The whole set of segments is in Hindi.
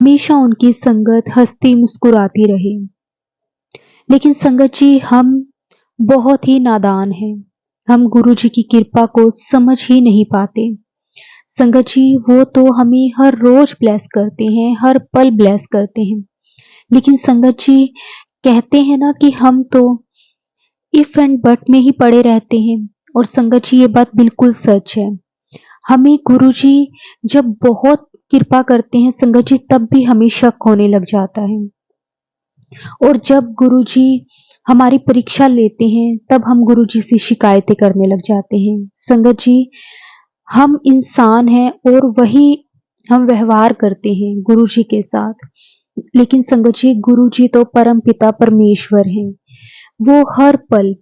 हमेशा उनकी संगत हँसती मुस्कुराती रहे। लेकिन संगत जी, हम बहुत ही नादान हैं। हम गुरु जी की कृपा को समझ ही नहीं पाते। संगत जी, वो तो हमें हर रोज ब्लेस करते हैं, हर पल ब्लेस करते हैं। लेकिन संगत जी, कहते हैं ना कि हम तो इफ एंड बट में ही पड़े रहते हैं। और संगत जी, ये बात बिल्कुल सच है। हमें गुरु जी जब बहुत कृपा करते हैं संगत जी, तब भी हमें शक होने लग जाता है। और जब गुरुजी हमारी परीक्षा लेते हैं, तब हम गुरुजी से शिकायतें करने लग जाते हैं। संगत जी, हम इंसान हैं और वही हम व्यवहार करते हैं गुरुजी के साथ। लेकिन संगत जी, गुरुजी तो परमपिता परमेश्वर हैं। वो हर पल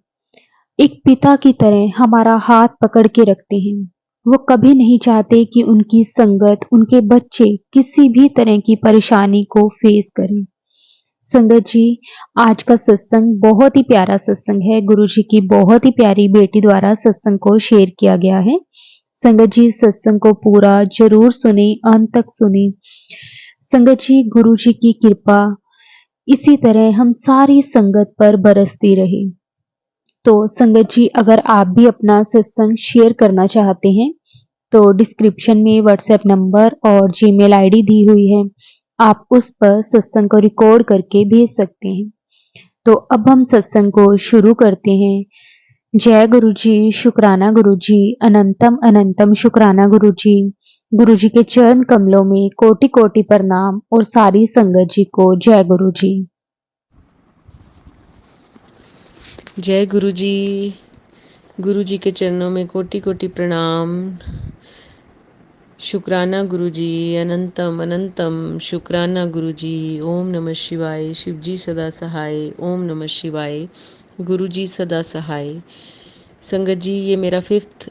एक पिता की तरह हमारा हाथ पकड़ के रखते हैं। वो कभी नहीं चाहते कि उनकी संगत, उनके बच्चे किसी भी तरह की परेशानी को फेस करें। संगत जी, आज का सत्संग बहुत ही प्यारा सत्संग है। गुरुजी की बहुत ही प्यारी बेटी द्वारा सत्संग को शेयर किया गया है। संगत जी, सत्संग को पूरा जरूर सुने, अंत तक सुने। संगत जी, गुरुजी की कृपा इसी तरह हम सारी संगत पर बरसती रहे। तो संगत जी, अगर आप भी अपना सत्संग शेयर करना चाहते हैं तो डिस्क्रिप्शन में व्हाट्सएप नंबर और जीमेल आईडी दी हुई है। आप उस पर सत्संग को रिकॉर्ड करके भेज सकते हैं। तो अब हम सत्संग को शुरू करते हैं। जय गुरु जी, शुक्राना गुरु जी, अनंतम अनंतम शुक्राना गुरु जी। गुरु जी के चरण कमलों में कोटि कोटि प्रणाम और सारी संगत जी को जय गुरु जी। जय गुरु जी। गुरु जी के चरणों में कोटि कोटि प्रणाम। शुक्राना गुरु जी, अनंतम अनंतम शुक्राना गुरु जी। ओम नमः शिवाय। शिव जी सदा सहाय। ओम नमः शिवाय। गुरु जी सदा सहाय। संगत जी, ये मेरा 5th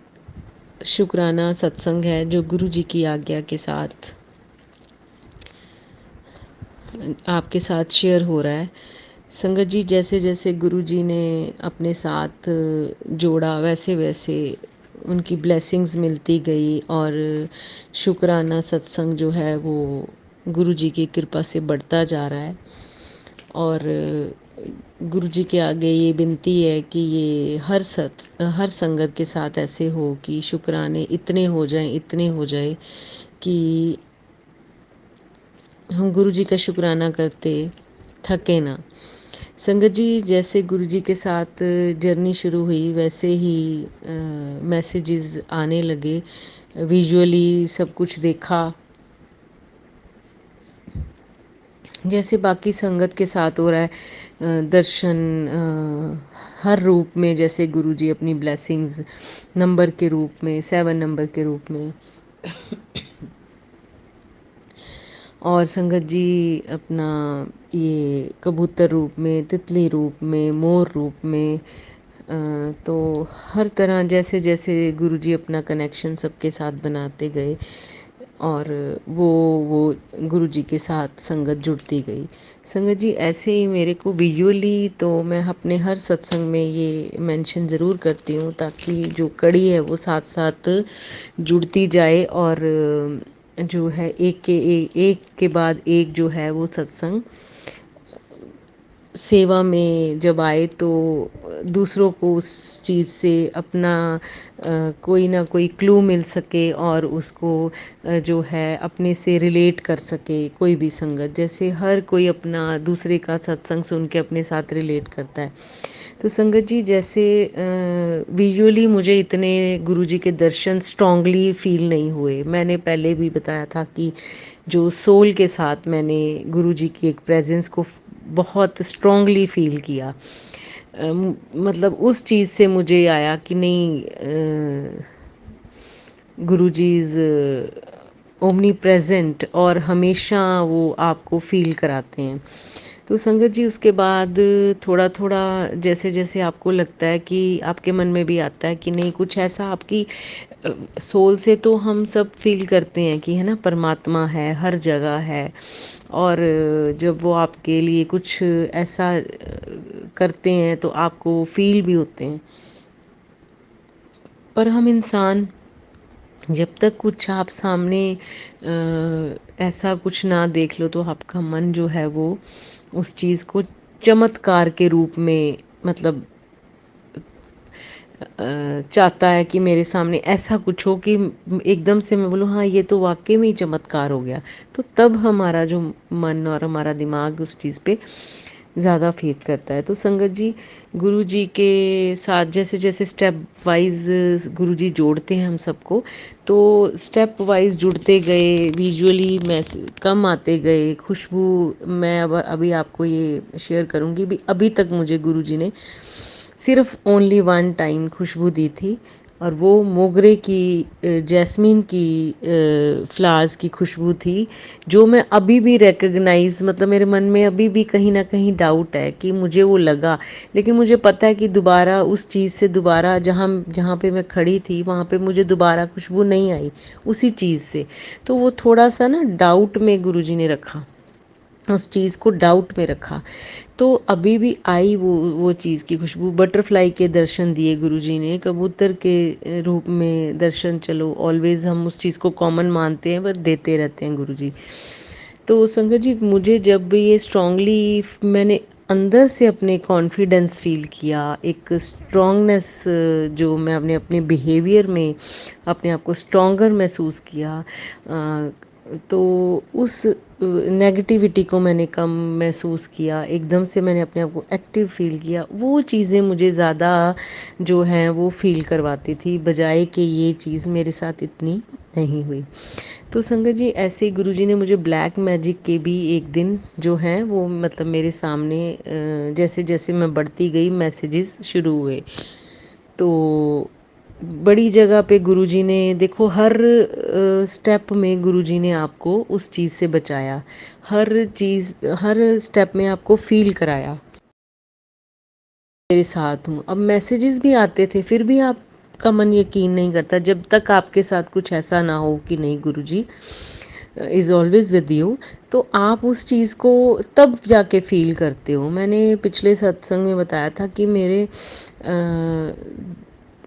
शुक्राना सत्संग है जो गुरु जी की आज्ञा के साथ आपके साथ शेयर हो रहा है। संगत जी, जैसे जैसे गुरु जी ने अपने साथ जोड़ा, वैसे वैसे उनकी ब्लेसिंग्स मिलती गई और शुक्राना सत्संग जो है वो गुरु जी की कृपा से बढ़ता जा रहा है। और गुरु जी के आगे ये विनती है कि ये हर संगत के साथ ऐसे हो कि शुक्राने इतने हो जाएं, इतने हो जाए कि हम गुरु जी का शुक्राना करते थके ना। संगत जी, जैसे गुरु जी के साथ जर्नी शुरू हुई वैसे ही मैसेजेस आने लगे, विजुअली सब कुछ देखा। जैसे बाकी संगत के साथ हो रहा है, दर्शन हर रूप में, जैसे गुरु जी अपनी ब्लेसिंग्स नंबर के रूप में, 7 नंबर के रूप में, और संगत जी अपना ये कबूतर रूप में, तितली रूप में, मोर रूप में, तो हर तरह जैसे जैसे गुरुजी अपना कनेक्शन सबके साथ बनाते गए और वो गुरुजी के साथ संगत जुड़ती गई। संगत जी, ऐसे ही मेरे को विजुअली तो मैं अपने हर सत्संग में ये मेंशन ज़रूर करती हूँ ताकि जो कड़ी है वो साथ साथ जुड़ती जाए और जो है एक के बाद एक जो है वो सत्संग सेवा में जब आए तो दूसरों को उस चीज़ से अपना कोई ना कोई क्लू मिल सके और उसको जो है अपने से रिलेट कर सके। कोई भी संगत, जैसे हर कोई अपना दूसरे का सत्संग सुन के अपने साथ रिलेट करता है। तो संगत जी, जैसे विजुअली मुझे इतने गुरुजी के दर्शन स्ट्रांगली फील नहीं हुए। मैंने पहले भी बताया था कि जो सोल के साथ मैंने गुरुजी की एक प्रेजेंस को बहुत स्ट्रांगली फील किया। मतलब उस चीज़ से मुझे आया कि नहीं, गुरुजी इज़ ओमनी प्रेजेंट और हमेशा वो आपको फील कराते हैं। तो संगत जी, उसके बाद थोड़ा थोड़ा जैसे जैसे आपको लगता है कि आपके मन में भी आता है कि नहीं, कुछ ऐसा आपकी सोल से तो हम सब फील करते हैं कि है ना, परमात्मा है, हर जगह है। और जब वो आपके लिए कुछ ऐसा करते हैं तो आपको फील भी होते हैं। पर हम इंसान जब तक कुछ आप सामने ऐसा कुछ ना देख लो तो आपका मन जो है वो उस चीज़ को चमत्कार के रूप में मतलब चाहता है कि मेरे सामने ऐसा कुछ हो कि एकदम से मैं बोलूँ हाँ ये तो वाकई में ही चमत्कार हो गया। तो तब हमारा जो मन और हमारा दिमाग उस चीज़ पे ज़्यादा फेथ करता है। तो संगत जी, गुरु जी के साथ जैसे जैसे स्टेप वाइज गुरु जी जोड़ते हैं हम सबको, तो स्टेप वाइज जुड़ते गए, विजुअली कम आते गए, खुशबू मैं अब अभी आपको ये शेयर करूँगी भी, अभी तक मुझे गुरु जी ने सिर्फ ओनली वन टाइम खुशबू दी थी और वो मोगरे की जैस्मीन की फ्लावर्स की खुशबू थी, जो मैं अभी भी रिकग्नाइज मतलब मेरे मन में अभी भी कहीं ना कहीं डाउट है कि मुझे वो लगा, लेकिन मुझे पता है कि दोबारा उस चीज़ से दोबारा जहाँ जहाँ पे मैं खड़ी थी वहाँ पे मुझे दोबारा खुशबू नहीं आई उसी चीज़ से। तो वो थोड़ा सा ना डाउट में गुरुजी ने रखा, उस चीज़ को डाउट में रखा। तो अभी भी आई वो चीज़ की खुशबू। बटरफ्लाई के दर्शन दिए गुरुजी ने, कबूतर के रूप में दर्शन, चलो ऑलवेज हम उस चीज़ को कॉमन मानते हैं पर देते रहते हैं गुरुजी। तो संगत जी, मुझे जब ये स्ट्रांगली मैंने अंदर से अपने कॉन्फिडेंस फील किया, एक स्ट्रांगनेस जो मैं अपने अपने बिहेवियर में अपने आप को स्ट्रांगर महसूस किया, तो उस नेगेटिविटी को मैंने कम महसूस किया, एकदम से मैंने अपने आप को एक्टिव फील किया। वो चीज़ें मुझे ज़्यादा जो हैं वो फील करवाती थी, बजाय कि ये चीज़ मेरे साथ इतनी नहीं हुई। तो संगत जी, ऐसे ही गुरुजी ने मुझे ब्लैक मैजिक के भी एक दिन जो हैं वो मतलब मेरे सामने जैसे जैसे मैं बढ़ती गई मैसेजेस शुरू हुए। तो बड़ी जगह पे गुरुजी ने देखो, हर स्टेप में गुरुजी ने आपको उस चीज़ से बचाया, हर चीज़ हर स्टेप में आपको फील कराया मेरे साथ हूँ। अब मैसेजेस भी आते थे फिर भी आपका मन यकीन नहीं करता जब तक आपके साथ कुछ ऐसा ना हो कि नहीं गुरुजी इज़ ऑलवेज विद यू, तो आप उस चीज़ को तब जाके फील करते हो। मैंने पिछले सत्संग में बताया था कि मेरे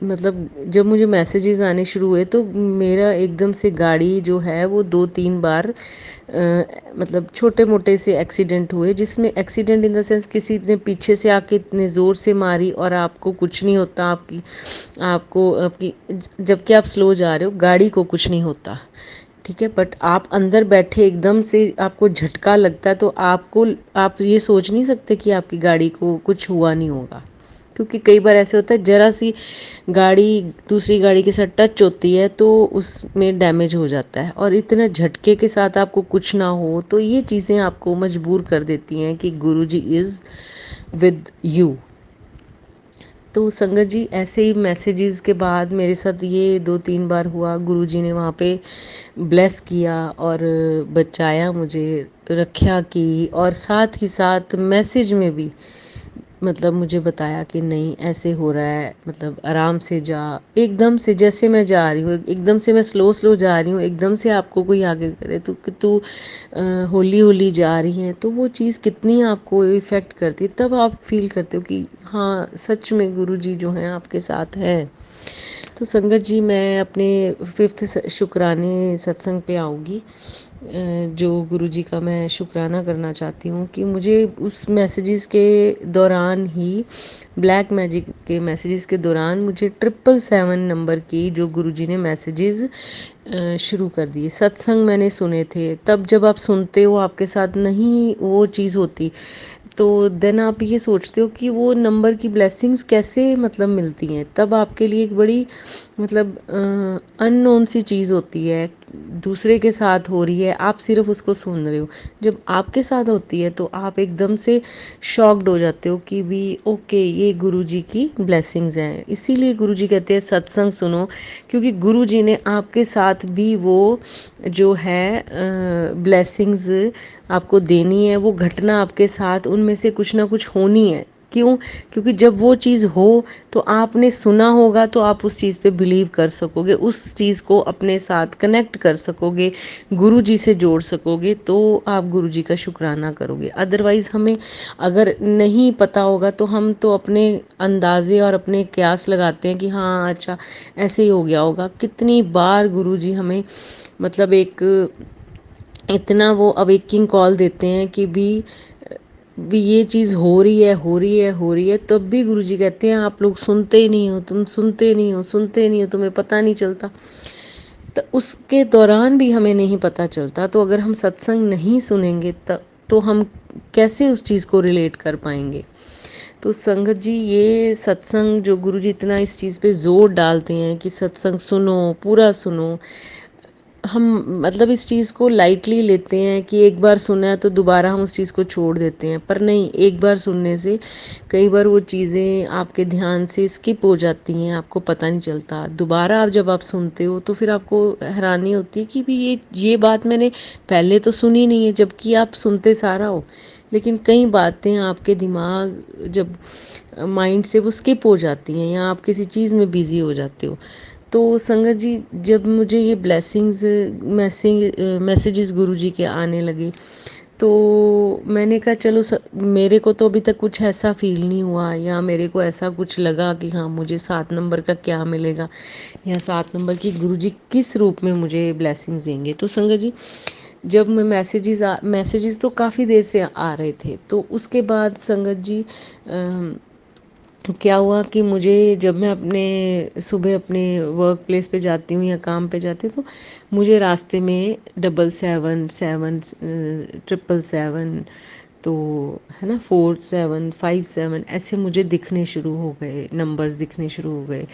मतलब जब मुझे मैसेजेस आने शुरू हुए तो मेरा एकदम से गाड़ी जो है वो 2-3 बार मतलब छोटे मोटे से एक्सीडेंट हुए, जिसमें एक्सीडेंट इन द सेंस किसी ने पीछे से आके इतने ज़ोर से मारी और आपको कुछ नहीं होता, आपकी जबकि आप स्लो जा रहे हो, गाड़ी को कुछ नहीं होता, ठीक है, बट आप अंदर बैठे एकदम से आपको झटका लगता है तो आप ये सोच नहीं सकते कि आपकी गाड़ी को कुछ हुआ नहीं होगा, क्योंकि कई बार ऐसे होता है ज़रा सी गाड़ी दूसरी गाड़ी के साथ टच होती है तो उसमें डैमेज हो जाता है, और इतना झटके के साथ आपको कुछ ना हो, तो ये चीज़ें आपको मजबूर कर देती हैं कि गुरुजी इज़ विद यू। तो संगत जी, ऐसे ही मैसेजेस के बाद मेरे साथ ये 2-3 बार हुआ, गुरुजी ने वहाँ पे ब्लेस किया और बचाया मुझे, रक्षा की, और साथ ही साथ मैसेज में भी मतलब मुझे बताया कि नहीं ऐसे हो रहा है, मतलब आराम से जा, एकदम से जैसे मैं जा रही हूँ, एकदम से मैं स्लो स्लो जा रही हूँ, एकदम से आपको कोई आगे करे तो कि तू होली होली जा रही है, तो वो चीज़ कितनी आपको इफ़ेक्ट करती है, तब आप फील करते हो कि हाँ सच में गुरु जी जो हैं आपके साथ है। तो संगत जी, मैं अपने 5th शुक्राने सत्संग पे आऊँगी, जो गुरुजी का मैं शुक्राना करना चाहती हूँ कि मुझे उस मैसेजेस के दौरान ही, ब्लैक मैजिक के मैसेजेस के दौरान मुझे 777 नंबर की जो गुरुजी ने मैसेजेस शुरू कर दिए। सत्संग मैंने सुने थे, तब जब आप सुनते हो आपके साथ नहीं वो चीज़ होती, तो देन आप ये सोचते हो कि वो नंबर की ब्लेसिंग्स कैसे मतलब मिलती हैं, तब आपके लिए एक बड़ी मतलब अननोन सी चीज़ होती है, दूसरे के साथ हो रही है, आप सिर्फ उसको सुन रहे हो, जब आपके साथ होती है तो आप एकदम से शॉक्ड हो जाते हो कि भी ओके ये गुरुजी की ब्लेसिंग्स हैं। इसीलिए गुरुजी कहते हैं सत्संग सुनो, क्योंकि गुरुजी ने आपके साथ भी वो जो है ब्लेसिंग्स आपको देनी है, वो घटना आपके साथ उनमें से कुछ ना कुछ होनी है। क्यों? क्योंकि जब वो चीज़ हो तो आपने सुना होगा तो आप उस चीज़ पे बिलीव कर सकोगे, उस चीज़ को अपने साथ कनेक्ट कर सकोगे, गुरु जी से जोड़ सकोगे, तो आप गुरु जी का शुक्राना करोगे। अदरवाइज़ हमें अगर नहीं पता होगा तो हम तो अपने अंदाज़े और अपने कयास लगाते हैं कि हाँ अच्छा ऐसे ही हो गया होगा। कितनी बार गुरु जी हमें मतलब एक इतना वो अवेकिंग कॉल देते हैं कि भी ये चीज़ हो रही है, हो रही है, हो रही है, तब भी गुरुजी कहते हैं आप लोग सुनते ही नहीं हो, तुम सुनते नहीं हो, सुनते नहीं हो, तुम्हें पता नहीं चलता। तो उसके दौरान भी हमें नहीं पता चलता, तो अगर हम सत्संग नहीं सुनेंगे तो हम कैसे उस चीज़ को रिलेट कर पाएंगे। तो संगत जी, ये सत्संग जो गुरुजी इतना इस चीज़ पे जोर डालते हैं कि सत्संग सुनो, पूरा सुनो, हम मतलब इस चीज़ को लाइटली लेते हैं कि एक बार सुना है तो दोबारा हम उस चीज़ को छोड़ देते हैं, पर नहीं, एक बार सुनने से कई बार वो चीज़ें आपके ध्यान से स्किप हो जाती हैं, आपको पता नहीं चलता। दोबारा जब आप सुनते हो तो फिर आपको हैरानी होती है कि भी ये बात मैंने पहले तो सुनी नहीं है, जबकि आप सुनते सारा हो, लेकिन कई बातें आपके दिमाग जब माइंड से वो स्किप हो जाती हैं या आप किसी चीज़ में बिज़ी हो जाते हो। तो संगत जी, जब मुझे ये ब्लेसिंग्स मैसेजेस गुरुजी के आने लगे, तो मैंने कहा चलो मेरे को तो अभी तक कुछ ऐसा फ़ील नहीं हुआ या मेरे को ऐसा कुछ लगा कि हाँ, मुझे 7 नंबर का क्या मिलेगा या 7 नंबर की गुरुजी किस रूप में मुझे ब्लेसिंग्स देंगे। तो संगत जी, जब मैं मैसेजेस तो काफ़ी देर से आ रहे थे, तो उसके बाद संगत जी क्या हुआ कि मुझे जब मैं सुबह अपने वर्क प्लेस पे जाती हूँ या काम पे जाती हूँ, तो मुझे रास्ते में 777 777 तो है ना 4757 ऐसे मुझे दिखने शुरू हो गए, नंबर्स दिखने शुरू हो गए।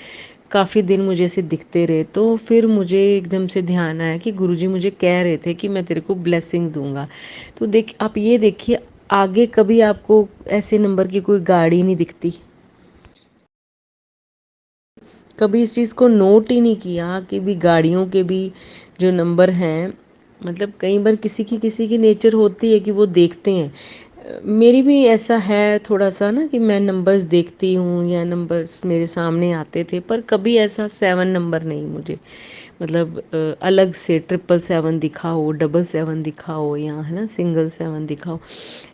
काफ़ी दिन मुझे ऐसे दिखते रहे, तो फिर मुझे एकदम से ध्यान आया कि गुरुजी मुझे कह रहे थे कि मैं तेरे को ब्लेसिंग दूंगा। तो आप ये देखिए, आगे कभी आपको ऐसे नंबर की कोई गाड़ी नहीं दिखती, कभी इस चीज़ को नोट ही नहीं किया कि भी गाड़ियों के भी जो नंबर हैं, मतलब कई बार किसी की नेचर होती है कि वो देखते हैं। मेरी भी ऐसा है थोड़ा सा ना कि मैं नंबर्स देखती हूँ या नंबर्स मेरे सामने आते थे, पर कभी ऐसा 7 नंबर नहीं मुझे, मतलब अलग से 777 दिखा हो, 777 दिखा हो या है ना सिंगल 7 दिखा हो,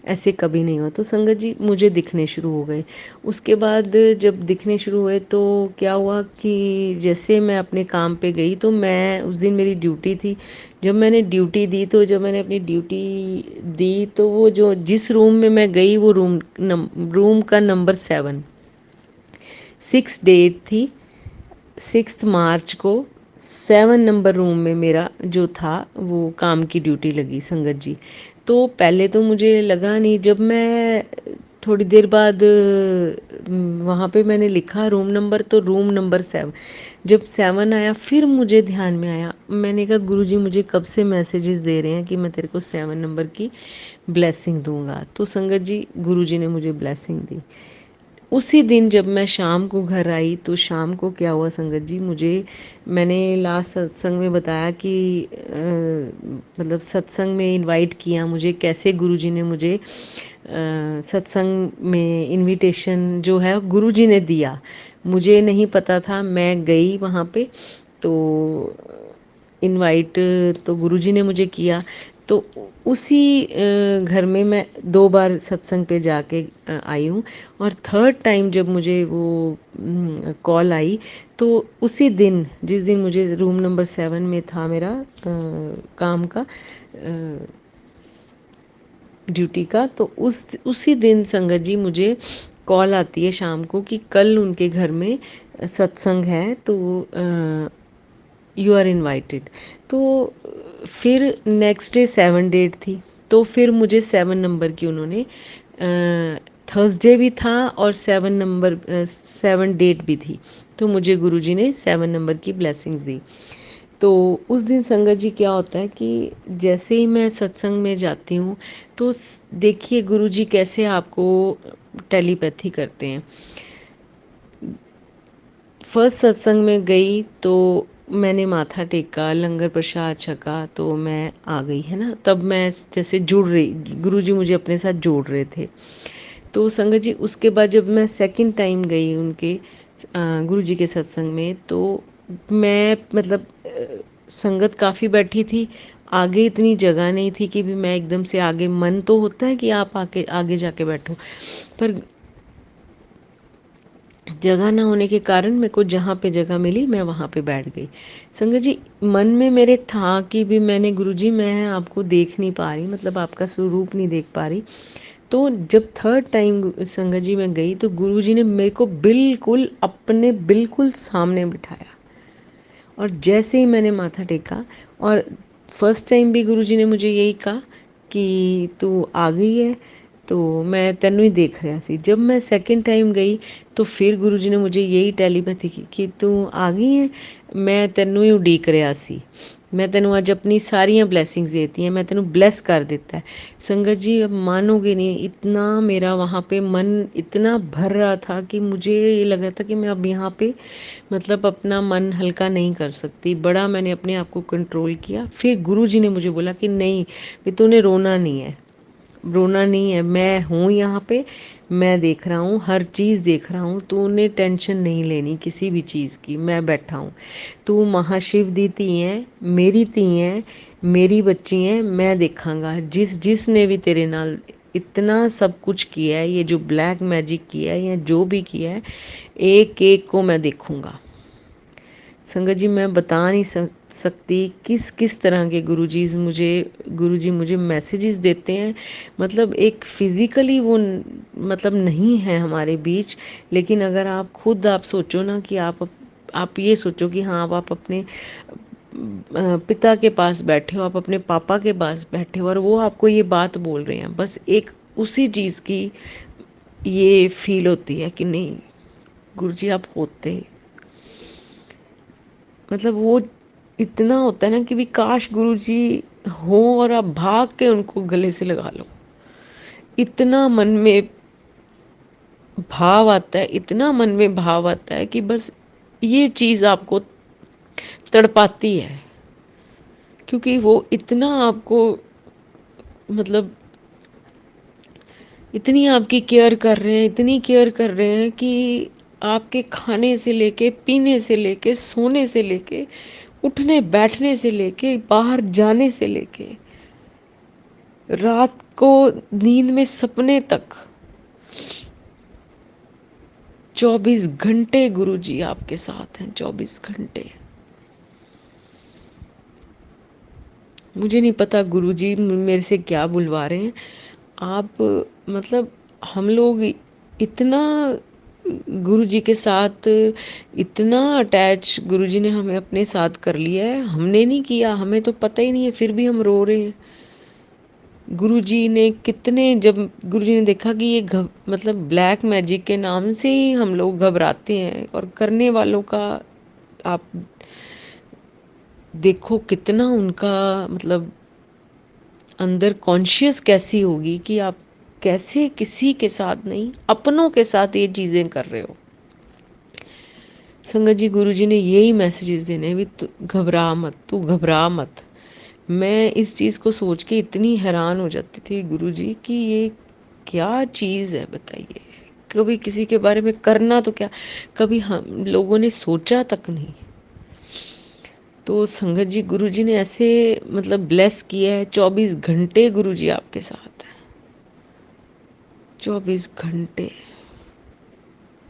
ऐसे कभी नहीं हुआ। तो संगत जी, मुझे दिखने शुरू हो गए। उसके बाद जब दिखने शुरू हुए तो क्या हुआ कि जैसे मैं अपने काम पे गई, तो मैं उस दिन मेरी ड्यूटी थी। जब मैंने ड्यूटी दी, तो जब मैंने अपनी ड्यूटी दी, तो वो जो जिस रूम में मैं गई, वो रूम का नंबर 7, 6 डेट थी, 6 मार्च को 7 नंबर रूम में मेरा जो था वो काम की ड्यूटी लगी संगत जी। तो पहले तो मुझे लगा नहीं, जब मैं थोड़ी देर बाद वहाँ पे मैंने लिखा रूम नंबर, तो रूम नंबर 7, जब 7 आया फिर मुझे ध्यान में आया, मैंने कहा गुरुजी मुझे कब से मैसेजेस दे रहे हैं कि मैं तेरे को 7 नंबर की ब्लेसिंग दूंगा। तो संगत जी, गुरुजी ने मुझे ब्लेसिंग दी। उसी दिन जब मैं शाम को घर आई, तो शाम को क्या हुआ संगत जी, मैंने लास्ट सत्संग में बताया कि मतलब सत्संग में इनवाइट किया मुझे, कैसे गुरुजी ने मुझे सत्संग में इनविटेशन जो है गुरुजी ने दिया, मुझे नहीं पता था, मैं गई वहाँ पे, तो इनवाइट तो गुरुजी ने मुझे किया। तो उसी घर में मैं 2 बार सत्संग पे जाके आई हूँ, और थर्ड टाइम जब मुझे वो कॉल आई, तो उसी दिन जिस दिन मुझे रूम नंबर 7 में था मेरा काम का ड्यूटी का, तो उसी दिन संगत जी मुझे कॉल आती है शाम को कि कल उनके घर में सत्संग है, तो यू आर इनवाइटेड। तो फिर नेक्स्ट डे 7 डेट थी, तो फिर मुझे 7 नंबर की उन्होंने थर्सडे भी था और 7 डेट भी थी, तो मुझे गुरुजी ने 7 नंबर की ब्लेसिंग्स दी। तो उस दिन संगत जी क्या होता है कि जैसे ही मैं सत्संग में जाती हूँ, तो देखिए गुरुजी कैसे आपको टेलीपैथी करते हैं। फर्स्ट सत्संग में गई, तो मैंने माथा टेका, लंगर प्रसाद छका, तो मैं आ गई, है ना, तब मैं जैसे जुड़ रही, गुरुजी मुझे अपने साथ जोड़ रहे थे। तो संगत जी, उसके बाद जब मैं सेकंड टाइम गई उनके गुरुजी के सत्संग में, तो मैं मतलब संगत काफ़ी बैठी थी, आगे इतनी जगह नहीं थी कि भी मैं एकदम से आगे, मन तो होता है कि आप आके आगे जाके बैठो, पर जगह ना होने के कारण मेरे को जहाँ पे जगह मिली मैं वहाँ पे बैठ गई। संगत जी, मन में मेरे था कि भी मैंने गुरुजी मैं आपको देख नहीं पा रही, मतलब आपका स्वरूप नहीं देख पा रही। तो जब थर्ड टाइम संगत जी मैं गई तो गुरुजी ने मेरे को बिल्कुल अपने बिल्कुल सामने बिठाया, और जैसे ही मैंने माथा टेका, और फर्स्ट टाइम भी गुरुजी ने मुझे यही कहा कि तू आ गई है, तो मैं तेनू ही देख रहा सी। जब मैं सेकंड टाइम गई तो फिर गुरुजी ने मुझे यही टेलीपैथी की कि तू आ गई है, मैं तेनू ही उਡੀਕ ਰਿਹਾ ਸੀ, मैं तेनू अज अपनी सारिया ब्लैसिंग्स देती हैं, मैं तेनू ब्लैस कर देता है। संगत जी, अब मानोगे नहीं, इतना मेरा वहाँ पे मन इतना भर रहा था कि मुझे ये लग रहा था कि मैं अब यहाँ पे मतलब अपना मन हल्का नहीं कर सकती। बड़ा मैंने अपने आप को कंट्रोल किया। फिर गुरुजी ने मुझे बोला कि नहीं भी तूने रोना नहीं है, रोना नहीं है, मैं हूँ यहाँ पे, मैं देख रहा हूँ, हर चीज़ देख रहा हूँ, तूने टेंशन नहीं लेनी किसी भी चीज़ की, मैं बैठा हूँ। तू महाशिव दी धी है, मेरी धी है, मेरी बच्ची है, मैं देखांगा। जिसने भी तेरे नाल इतना सब कुछ किया है, ये जो ब्लैक मैजिक किया है या जो भी किया है, एक एक को मैं देखूंगा। संगत जी, मैं बता नहीं सकती किस किस तरह के गुरुजी मुझे मैसेजेस देते हैं। मतलब एक फिज़िकली वो मतलब नहीं है हमारे बीच, लेकिन अगर आप खुद आप सोचो ना कि आप ये सोचो कि हाँ आप अपने पिता के पास बैठे हो, आप अपने पापा के पास बैठे हो और वो आपको ये बात बोल रहे हैं, बस एक उसी चीज़ की ये फील होती है कि नहीं गुरुजी आप होते, मतलब वो इतना होता है ना कि भी काश गुरुजी हो और आप भाग के उनको गले से लगा लो। इतना मन में भाव आता है, इतना मन में भाव आता है कि बस ये चीज़ आपको तड़पाती है, क्योंकि वो इतना आपको मतलब इतनी आपकी केयर कर रहे हैं, इतनी केयर कर रहे हैं कि आपके खाने से लेके, पीने से लेके, सोने से लेके, उठने बैठने से लेके, बाहर जाने से लेके, रात को नींद में सपने तक 24 घंटे गुरुजी आपके साथ हैं। 24 घंटे। मुझे नहीं पता गुरुजी मेरे से क्या बुलवा रहे हैं। आप मतलब हम लोग इतना गुरुजी के साथ इतना अटैच गुरुजी ने हमें अपने साथ कर लिया है, हमने नहीं किया, हमें तो पता ही नहीं है, फिर भी हम रो रहे हैं। गुरुजी ने कितने, जब गुरुजी ने देखा कि ये मतलब ब्लैक मैजिक के नाम से ही हम लोग घबराते हैं, और करने वालों का आप देखो कितना उनका मतलब अंदर कॉन्शियस कैसी होगी कि आप कैसे किसी के साथ नहीं अपनों के साथ ये चीज़ें कर रहे हो। संगत जी, गुरुजी ने यही मैसेजेस देने भी, तू घबरा मत, तू घबरा मत। मैं इस चीज़ को सोच के इतनी हैरान हो जाती थी गुरुजी कि ये क्या चीज़ है बताइए। कभी किसी के बारे में करना तो क्या, कभी हम लोगों ने सोचा तक नहीं। तो संगत जी, गुरुजी ने ऐसे मतलब ब्लेस किया है। 24 घंटे गुरुजी आपके साथ है, 24 घंटे।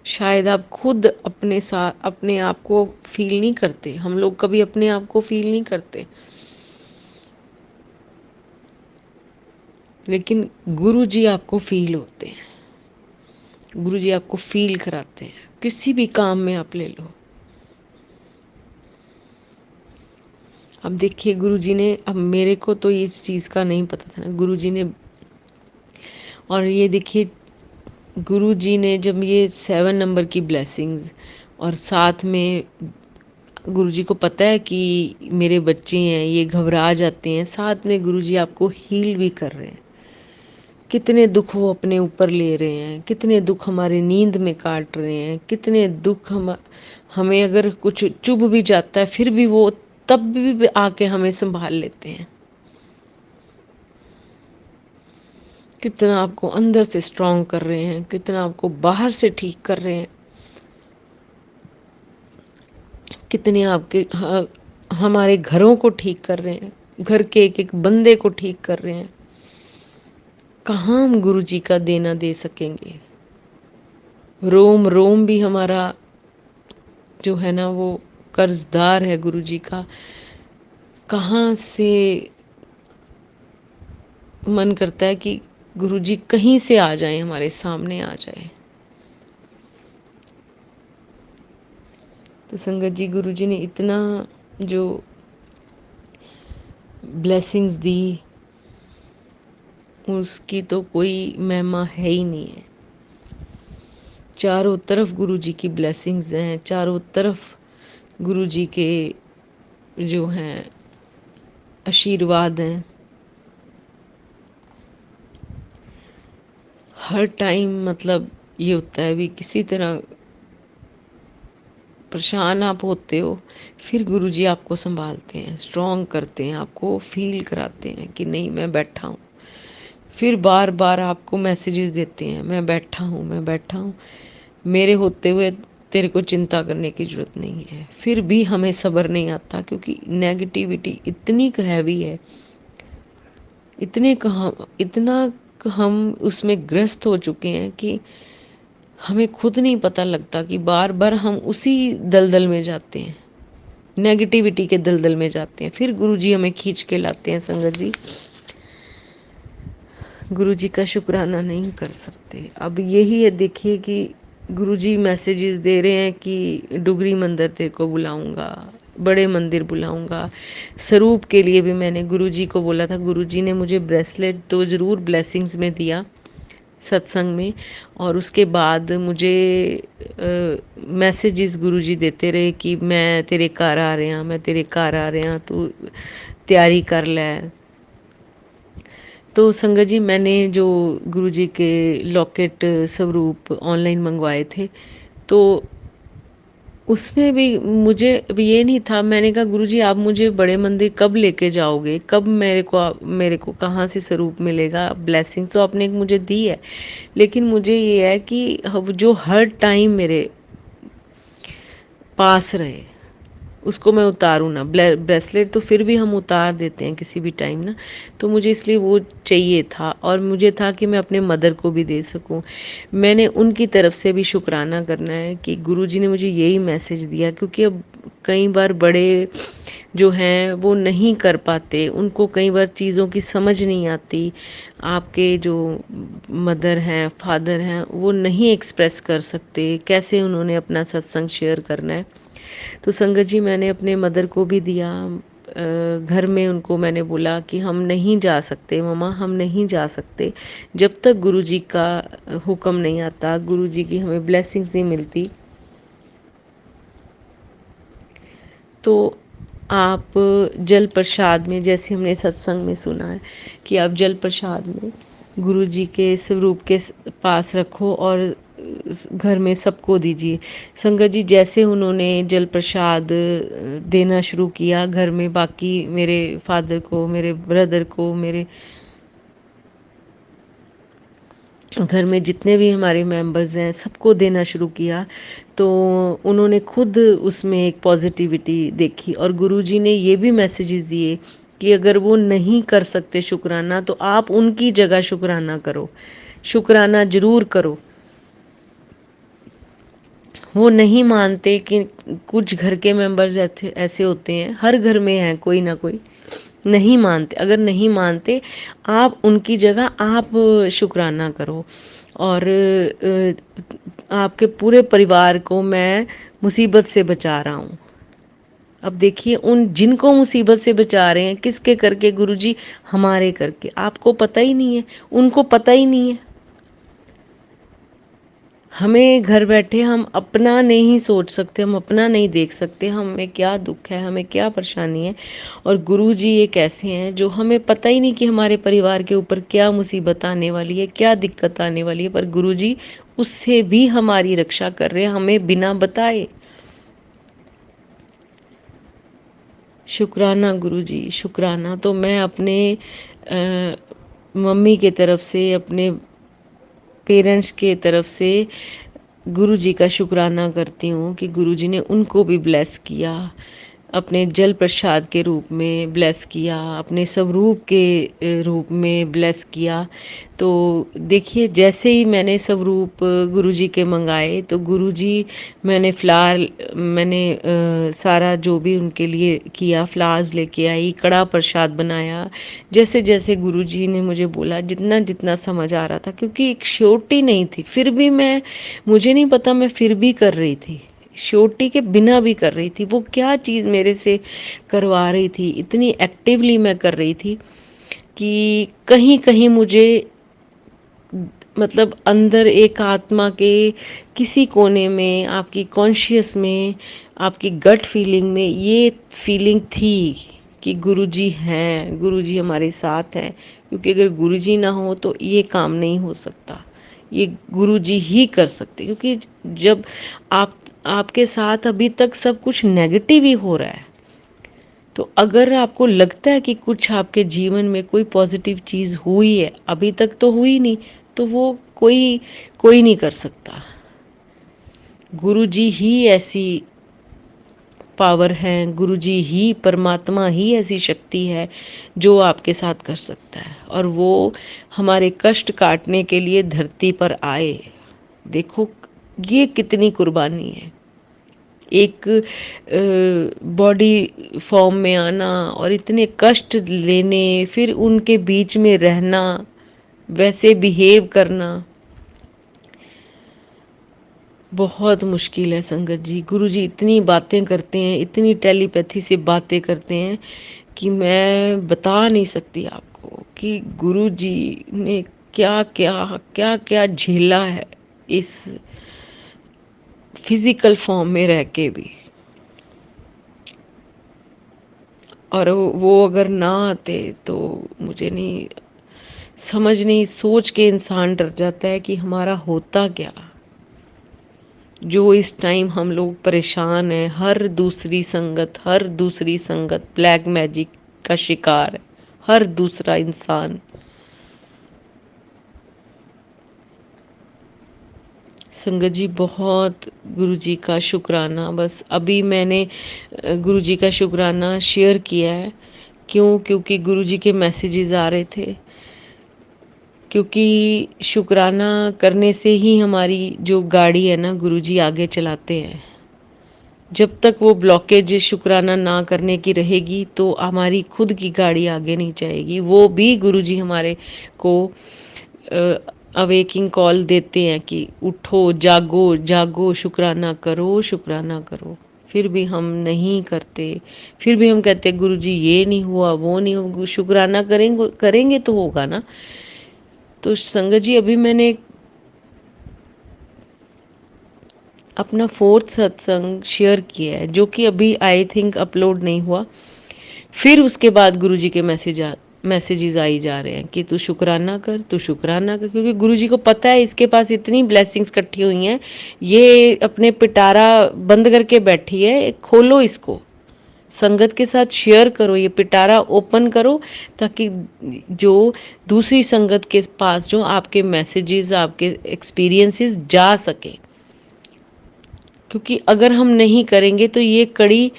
शायद आप खुद अपने साथ अपने आप को फील नहीं करते, हम लोग कभी अपने आप को फील नहीं करते, लेकिन गुरुजी आपको फील होते हैं। गुरुजी आपको फील कराते हैं, किसी भी काम में आप ले लो। अब देखिए गुरुजी ने, अब मेरे को तो इस चीज़ का नहीं पता था ना, गुरुजी ने, और ये देखिए गुरुजी ने जब ये 7 नंबर की ब्लेसिंग्स, और साथ में गुरुजी को पता है कि मेरे बच्चे हैं ये घबरा जाते हैं, साथ में गुरुजी आपको हील भी कर रहे हैं। कितने दुख वो अपने ऊपर ले रहे हैं, कितने दुख हमारे नींद में काट रहे हैं, कितने दुख हमें अगर कुछ चुभ भी जाता है फिर भी वो तब भी आके हमें संभाल लेते हैं। कितना आपको अंदर से स्ट्रांग कर रहे हैं, कितना आपको बाहर से ठीक कर रहे हैं, कितने आपके हमारे घरों को ठीक कर रहे हैं, घर के एक एक बंदे को ठीक कर रहे हैं। कहाँ हम गुरुजी का देना दे सकेंगे। रोम रोम भी हमारा जो है ना वो कर्जदार है गुरु जी का। कहाँ से मन करता है कि गुरु जी कहीं से आ जाएं, हमारे सामने आ जाएं। तो संगत जी, गुरु जी ने इतना जो ब्लेसिंग्स दी, उसकी तो कोई महिमा है ही नहीं है। चारों तरफ गुरु जी की ब्लेसिंग्स हैं, चारों तरफ गुरु जी के जो हैं आशीर्वाद हैं। हर टाइम मतलब ये होता है भी किसी तरह परेशान आप होते हो, फिर गुरुजी आपको संभालते हैं, स्ट्रॉन्ग करते हैं, आपको फील कराते हैं कि नहीं मैं बैठा हूँ। फिर बार बार आपको मैसेजेस देते हैं, मैं बैठा हूँ, मैं बैठा हूँ, मेरे होते हुए तेरे को चिंता करने की ज़रूरत नहीं है। फिर भी हमें सब्र नहीं आता, क्योंकि नेगेटिविटी इतनी हैवी है, इतना हम उसमें ग्रस्त हो चुके हैं कि हमें खुद नहीं पता लगता कि बार बार हम उसी दलदल में जाते हैं, नेगेटिविटी के दलदल में जाते हैं। फिर गुरुजी हमें खींच के लाते हैं। संगत जी, गुरुजी का शुक्राना नहीं कर सकते। अब यही है, देखिए कि गुरुजी मैसेजेस दे रहे हैं कि डुगरी मंदिर तेरे को बुलाऊंगा, बड़े मंदिर बुलाऊंगा। स्वरूप के लिए भी मैंने गुरुजी को बोला था, गुरुजी ने मुझे ब्रेसलेट तो ज़रूर ब्लेसिंग्स में दिया सत्संग में, और उसके बाद मुझे मैसेजेस गुरुजी देते रहे कि मैं तेरे घर आ रहा, मैं तेरे घर आ रहा, तू तैयारी कर ले। तो संगत जी, मैंने जो गुरुजी के लॉकेट स्वरूप ऑनलाइन मंगवाए थे, तो उसमें भी मुझे अब ये नहीं था। मैंने कहा गुरुजी आप मुझे बड़े मंदिर कब लेके जाओगे, कब मेरे को कहाँ से स्वरूप मिलेगा। ब्लेसिंग्स तो आपने मुझे दी है, लेकिन मुझे ये है कि जो हर टाइम मेरे पास रहे, उसको मैं उतारूँ ना। ब्रेसलेट तो फिर भी हम उतार देते हैं किसी भी टाइम ना, तो मुझे इसलिए वो चाहिए था, और मुझे था कि मैं अपने मदर को भी दे सकूं। मैंने उनकी तरफ से भी शुक्राना करना है कि गुरुजी ने मुझे यही मैसेज दिया, क्योंकि अब कई बार बड़े जो हैं वो नहीं कर पाते, उनको कई बार चीज़ों की समझ नहीं आती। आपके जो मदर हैं, फादर हैं, वो नहीं एक्सप्रेस कर सकते कैसे उन्होंने अपना सत्संग शेयर करना है। तो संगत जी, मैंने अपने मदर को भी दिया। घर में उनको मैंने बोला कि हम नहीं जा सकते मम्मा, हम नहीं जा सकते जब तक गुरुजी का हुक्म नहीं आता, गुरुजी की हमें ब्लेसिंग्स नहीं मिलती। तो आप जल प्रसाद में, जैसे हमने सत्संग में सुना है कि आप जल प्रसाद में गुरुजी के स्वरूप के पास रखो और घर में सबको दीजिए। संगत जी, जैसे उन्होंने जल प्रसाद देना शुरू किया घर में, बाकी मेरे फादर को, मेरे ब्रदर को, मेरे घर में जितने भी हमारे मेंबर्स हैं, सबको देना शुरू किया, तो उन्होंने खुद उसमें एक पॉजिटिविटी देखी। और गुरुजी ने ये भी मैसेजेस दिए कि अगर वो नहीं कर सकते शुक्राना, तो आप उनकी जगह शुक्राना करो, शुक्राना ज़रूर करो। वो नहीं मानते कि कुछ घर के मेंबर्स ऐसे होते हैं, हर घर में है कोई ना कोई, नहीं मानते। अगर नहीं मानते, आप उनकी जगह आप शुक्राना करो। और आपके पूरे परिवार को मैं मुसीबत से बचा रहा हूँ। अब देखिए, उन जिनको मुसीबत से बचा रहे हैं, किसके करके गुरुजी? हमारे करके। आपको पता ही नहीं है, उनको पता ही नहीं है। हमें घर बैठे हम अपना नहीं सोच सकते, हम अपना नहीं देख सकते, हमें क्या दुख है, हमें क्या परेशानी है। और गुरुजी एक ऐसे हैं जो हमें पता ही नहीं कि हमारे परिवार के ऊपर क्या मुसीबत आने वाली है, क्या दिक्कत आने वाली है, पर गुरुजी उससे भी हमारी रक्षा कर रहे हैं, हमें बिना बताए। शुक्राना गुरुजी, शुक्राना। तो मैं अपने मम्मी के तरफ से, अपने पेरेंट्स के तरफ से गुरुजी का शुक्राना करती हूँ कि गुरुजी ने उनको भी ब्लेस किया। अपने जल प्रसाद के रूप में ब्लेस किया, अपने स्वरूप के रूप में ब्लेस किया। तो देखिए, जैसे ही मैंने स्वरूप गुरुजी के मंगाए, तो गुरुजी मैंने सारा जो भी उनके लिए किया, फ्लावर्स लेके आई, कड़ा प्रसाद बनाया। जैसे जैसे गुरुजी ने मुझे बोला, जितना जितना समझ आ रहा था, क्योंकि एक श्योरिटी नहीं थी, फिर भी मुझे नहीं पता, मैं फिर भी कर रही थी, श्योरिटी के बिना भी कर रही थी। वो क्या चीज़ मेरे से करवा रही थी, इतनी एक्टिवली मैं कर रही थी कि कहीं कहीं मुझे, मतलब अंदर एक आत्मा के किसी कोने में, आपकी कॉन्शियस में, आपकी गट फीलिंग में ये फीलिंग थी कि गुरुजी हैं, गुरुजी हमारे साथ हैं। क्योंकि अगर गुरुजी ना हो तो ये काम नहीं हो सकता, ये गुरुजी ही कर सकते। क्योंकि जब आपके साथ अभी तक सब कुछ नेगेटिव ही हो रहा है, तो अगर आपको लगता है कि कुछ आपके जीवन में कोई पॉजिटिव चीज़ हुई है, अभी तक तो हुई नहीं, तो वो कोई कोई नहीं कर सकता। गुरुजी ही ऐसी पावर हैं, गुरुजी ही, परमात्मा ही ऐसी शक्ति है जो आपके साथ कर सकता है। और वो हमारे कष्ट काटने के लिए धरती पर आए। देखो ये कितनी कुर्बानी है, एक बॉडी फॉर्म में आना और इतने कष्ट लेने, फिर उनके बीच में रहना, वैसे बिहेव करना, बहुत मुश्किल है संगत जी। गुरुजी इतनी बातें करते हैं, इतनी टेलीपैथी से बातें करते हैं कि मैं बता नहीं सकती आपको कि गुरुजी ने क्या क्या क्या क्या झेला है इस फिजिकल फॉर्म में रह के भी। और वो अगर ना आते तो मुझे नहीं समझ, नहीं सोच के इंसान डर जाता है कि हमारा होता क्या। जो इस टाइम हम लोग परेशान हैं, हर दूसरी संगत ब्लैक मैजिक का शिकार है, हर दूसरा इंसान। संगत जी बहुत गुरुजी का शुक्राना। बस अभी मैंने गुरुजी का शुक्राना शेयर किया है। क्यों? क्योंकि गुरुजी के मैसेजेस आ रहे थे, क्योंकि शुक्राना करने से ही हमारी जो गाड़ी है ना, गुरुजी आगे चलाते हैं। जब तक वो ब्लॉकेज शुक्राना ना करने की रहेगी तो हमारी खुद की गाड़ी आगे नहीं जाएगी। वो भी गुरुजी हमारे को अवेकिंग कॉल देते हैं कि उठो, जागो जागो, शुक्राना करो, शुक्राना करो। फिर भी हम नहीं करते, फिर भी हम कहते हैं गुरुजी ये नहीं हुआ, वो नहीं हुआ। शुक्राना करेंगे करेंगे तो होगा ना। तो संगत जी अभी मैंने अपना 4th सत्संग शेयर किया है, जो कि अभी आई थिंक अपलोड नहीं हुआ। फिर उसके बाद गुरुजी के मैसेजेस आई जा रहे हैं कि तू शुक्राना कर, तू शुक्राना कर। क्योंकि गुरुजी को पता है इसके पास इतनी ब्लेसिंग्स इकट्ठी हुई हैं, ये अपने पिटारा बंद करके बैठी है, खोलो इसको, संगत के साथ शेयर करो, ये पिटारा ओपन करो, ताकि जो दूसरी संगत के पास जो आपके मैसेजेस, आपके एक्सपीरियंसेस जा सके। क्योंकि अगर हम नहीं करेंगे तो ये कड़ी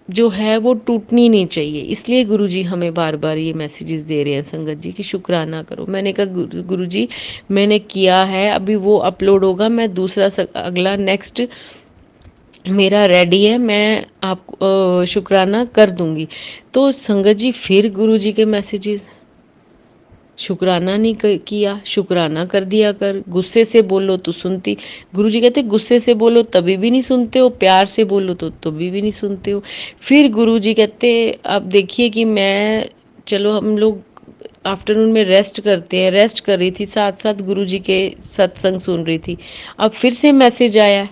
जो है वो टूटनी नहीं चाहिए। इसलिए गुरुजी हमें बार बार ये मैसेजेस दे रहे हैं संगत जी कि शुक्राना करो। मैंने कहा गुरुजी मैंने किया है, अभी वो अपलोड होगा, मैं दूसरा अगला नेक्स्ट मेरा रेडी है, मैं आपको शुक्राना कर दूंगी। तो संगत जी फिर गुरुजी के मैसेजेस, शुक्राना नहीं किया, शुक्राना कर दिया कर, गुस्से से बोलो तो सुनती। गुरुजी कहते गुस्से से बोलो तभी भी नहीं सुनते हो, प्यार से बोलो तो तभी भी नहीं सुनते हो। फिर गुरुजी कहते अब देखिए कि मैं, चलो हम लोग आफ्टरनून में रेस्ट करते हैं, रेस्ट कर रही थी, साथ साथ गुरुजी के सत्संग सुन रही थी। अब फिर से मैसेज आया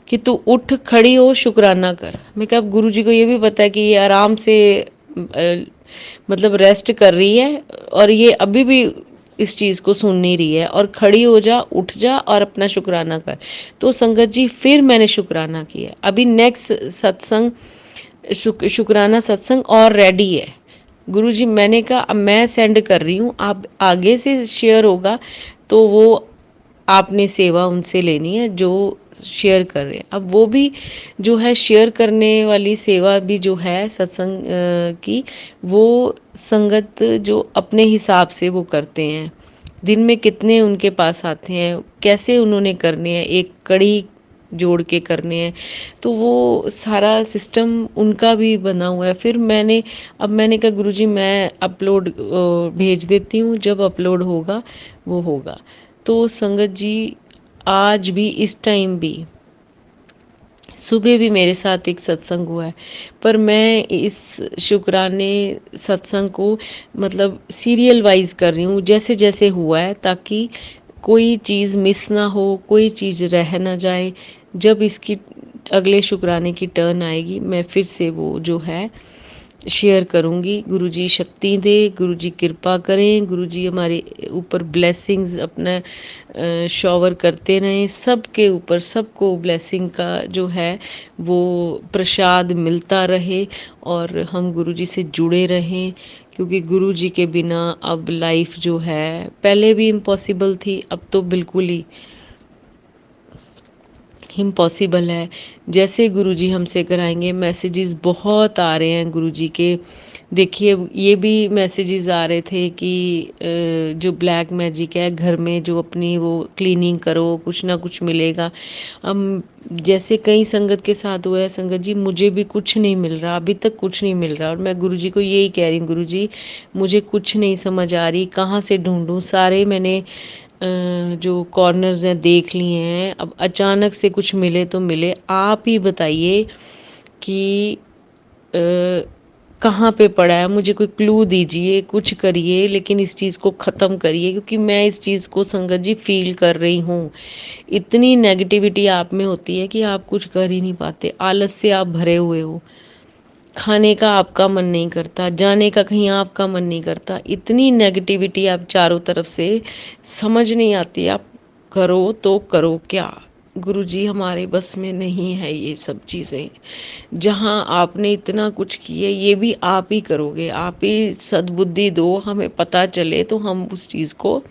कि तू उठ खड़ी हो, शुक्राना कर। मैं कहा गुरुजी को ये भी पता है कि ये आराम से मतलब रेस्ट कर रही है और ये अभी भी इस चीज़ को सुन नहीं रही है, और खड़ी हो जा, उठ जा और अपना शुक्राना कर। तो संगत जी फिर मैंने शुक्राना किया। अभी नेक्स्ट सत्संग शुक्राना सत्संग और रेडी है। गुरुजी मैंने कहा अब मैं सेंड कर रही हूँ, आप आगे से शेयर होगा तो वो आपने सेवा उनसे लेनी है जो शेयर कर रहे हैं। अब वो भी जो है शेयर करने वाली सेवा भी जो है सत्संग की, वो संगत जो अपने हिसाब से वो करते हैं। दिन में कितने उनके पास आते हैं, कैसे उन्होंने करने हैं, एक कड़ी जोड़ के करने हैं, तो वो सारा सिस्टम उनका भी बना हुआ है। फिर मैंने कहा गुरुजी मैं अपलोड भेज देती हूँ, जब अपलोड होगा वो होगा। तो संगत जी आज भी इस टाइम भी सुबह भी मेरे साथ एक सत्संग हुआ है, पर मैं इस शुक्राने सत्संग को मतलब सीरियल वाइज कर रही हूँ जैसे जैसे हुआ है, ताकि कोई चीज़ मिस ना हो, कोई चीज़ रह ना जाए। जब इसकी अगले शुक्राने की टर्न आएगी मैं फिर से वो जो है शेयर करूँगी। गुरुजी शक्ति दे, गुरुजी कृपा करें, गुरुजी हमारे ऊपर ब्लेसिंग्स अपना शॉवर करते रहें, सबके ऊपर सबको ब्लेसिंग का जो है वो प्रसाद मिलता रहे और हम गुरुजी से जुड़े रहें। क्योंकि गुरुजी के बिना अब लाइफ जो है पहले भी इम्पॉसिबल थी, अब तो बिल्कुल ही इम्पॉसिबल है। जैसे गुरुजी हमसे कराएंगे, मैसेजेस बहुत आ रहे हैं गुरुजी के। देखिए ये भी मैसेजेस आ रहे थे कि जो ब्लैक मैजिक है घर में जो अपनी वो क्लीनिंग करो, कुछ ना कुछ मिलेगा। अब जैसे कई संगत के साथ हुआ है, संगत जी मुझे भी कुछ नहीं मिल रहा, अभी तक कुछ नहीं मिल रहा, और मैं गुरुजी को यही कह रही हूँ, गुरुजी मुझे कुछ नहीं समझ आ रही, कहाँ से ढूंढूं। सारे मैंने जो कॉर्नर्स हैं देख लिए हैं, अब अचानक से कुछ मिले तो मिले। आप ही बताइए कि कहाँ पे पड़ा है, मुझे कोई क्लू दीजिए, कुछ करिए, लेकिन इस चीज़ को ख़त्म करिए, क्योंकि मैं इस चीज़ को संगत जी फील कर रही हूँ। इतनी नेगेटिविटी आप में होती है कि आप कुछ कर ही नहीं पाते, आलस से आप भरे हुए हो, खाने का आपका मन नहीं करता, जाने का कहीं आपका मन नहीं करता, इतनी नेगेटिविटी आप चारों तरफ से, समझ नहीं आती आप करो तो करो क्या। गुरुजी हमारे बस में नहीं है ये सब चीज़ें। जहाँ आपने इतना कुछ किए ये भी आप ही करोगे, आप ही सद्बुद्धि दो, हमें पता चले तो हम उस चीज़ को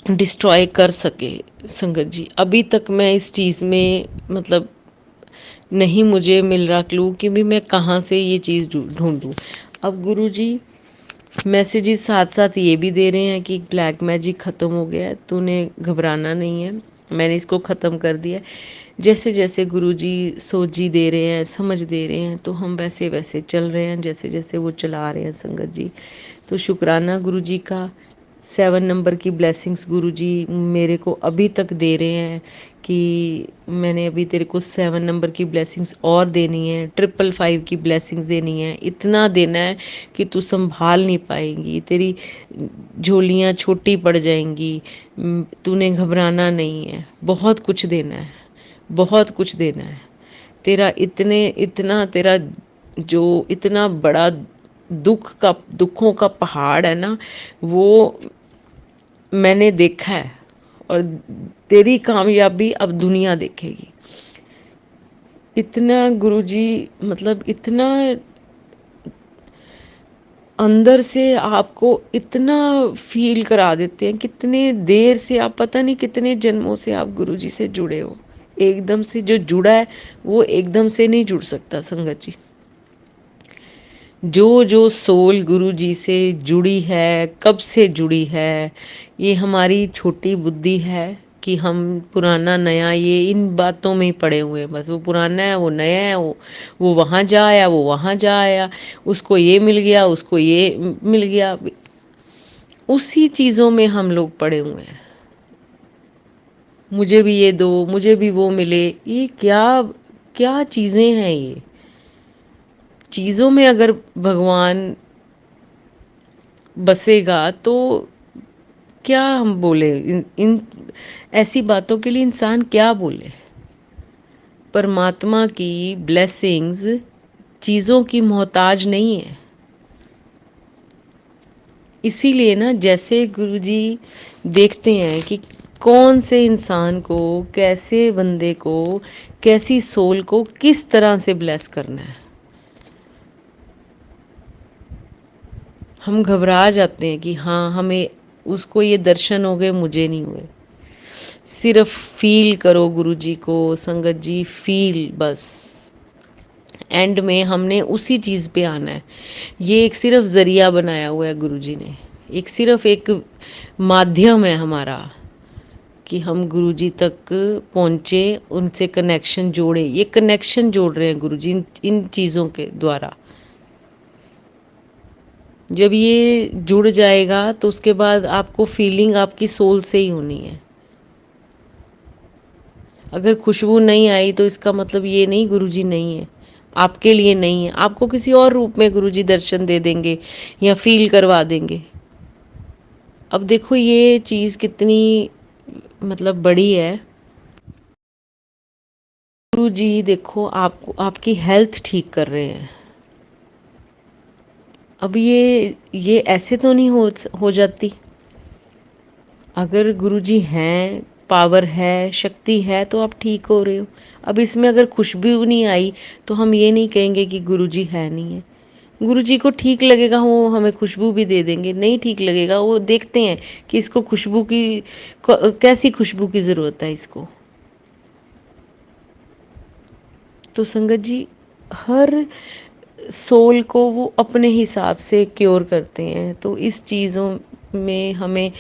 डिस्ट्रॉय कर सके। संगत जी अभी तक मैं इस चीज़ में मतलब नहीं मुझे मिल रहा क्लू कि भी मैं कहाँ से ये चीज़ ढूंढूं। अब गुरुजी मैसेजेस साथ साथ ये भी दे रहे हैं कि ब्लैक मैजिक ख़त्म हो गया है, तूने घबराना नहीं है, मैंने इसको ख़त्म कर दिया है। जैसे जैसे गुरुजी सोझी दे रहे हैं, समझ दे रहे हैं, तो हम वैसे वैसे चल रहे हैं जैसे जैसे वो चला रहे हैं संगत जी। तो शुक्राना गुरुजी का। 7 नंबर की ब्लेसिंग्स गुरुजी मेरे को अभी तक दे रहे हैं कि मैंने अभी तेरे को 7 नंबर की ब्लेसिंग्स और देनी है, 555 की ब्लेसिंग्स देनी है, इतना देना है कि तू संभाल नहीं पाएंगी, तेरी झोलियाँ छोटी पड़ जाएंगी, तूने घबराना नहीं है, बहुत कुछ देना है, बहुत कुछ देना है। तेरा इतना तेरा जो इतना बड़ा दुखों का पहाड़ है ना, वो मैंने देखा है, और तेरी कामयाबी अब दुनिया देखेगी। इतना गुरुजी मतलब इतना अंदर से आपको इतना फील करा देते हैं, कितने देर से आप पता नहीं कितने जन्मों से आप गुरुजी से जुड़े हो। एकदम से जो जुड़ा है वो एकदम से नहीं जुड़ सकता संगत जी। जो जो सोल गुरु जी से जुड़ी है, कब से जुड़ी है, ये हमारी छोटी बुद्धि है कि हम पुराना नया ये इन बातों में ही पड़े हुए हैं। बस वो पुराना है, वो नया है, वो वहाँ जा आया, वो वहाँ जा आया, उसको ये मिल गया, उसको ये मिल गया, उसी चीज़ों में हम लोग पड़े हुए हैं। मुझे भी ये दो, मुझे भी वो मिले, ये क्या क्या चीज़ें हैं ये। चीज़ों में अगर भगवान बसेगा तो क्या हम बोले, इन ऐसी बातों के लिए इंसान क्या बोले। परमात्मा की ब्लेसिंग्स चीज़ों की मोहताज नहीं है। इसीलिए ना जैसे गुरुजी देखते हैं कि कौन से इंसान को, कैसे बंदे को, कैसी सोल को किस तरह से ब्लेस करना है, हम घबरा जाते हैं कि हाँ हमें उसको ये दर्शन हो गए, मुझे नहीं हुए। सिर्फ फील करो गुरुजी को संगत जी, फील बस। एंड में हमने उसी चीज़ पे आना है। ये एक सिर्फ ज़रिया बनाया हुआ है गुरुजी ने, एक सिर्फ एक माध्यम है हमारा कि हम गुरुजी तक पहुँचे, उनसे कनेक्शन जोड़े। ये कनेक्शन जोड़ रहे हैं गुरुजी इन चीज़ों के द्वारा। जब ये जुड़ जाएगा तो उसके बाद आपको फीलिंग आपकी सोल से ही होनी है। अगर खुशबू नहीं आई तो इसका मतलब ये नहीं गुरुजी नहीं है, आपके लिए नहीं है। आपको किसी और रूप में गुरुजी दर्शन दे देंगे या फील करवा देंगे। अब देखो ये चीज़ कितनी मतलब बड़ी है। गुरुजी देखो आपको आपकी हेल्थ ठीक कर रहे हैं। अब ये ऐसे तो नहीं हो जाती। अगर गुरुजी हैं, पावर है, शक्ति है तो आप ठीक हो रहे हो। अब इसमें अगर खुशबू नहीं आई तो हम ये नहीं कहेंगे कि गुरुजी है नहीं है। गुरुजी को ठीक लगेगा वो हमें खुशबू भी दे देंगे, नहीं ठीक लगेगा वो देखते हैं कि इसको खुशबू की कैसी खुशबू की ज़रूरत है इसको। तो संगत जी हर सोल को वो अपने हिसाब से क्योर करते हैं। तो इस चीज़ों में हमें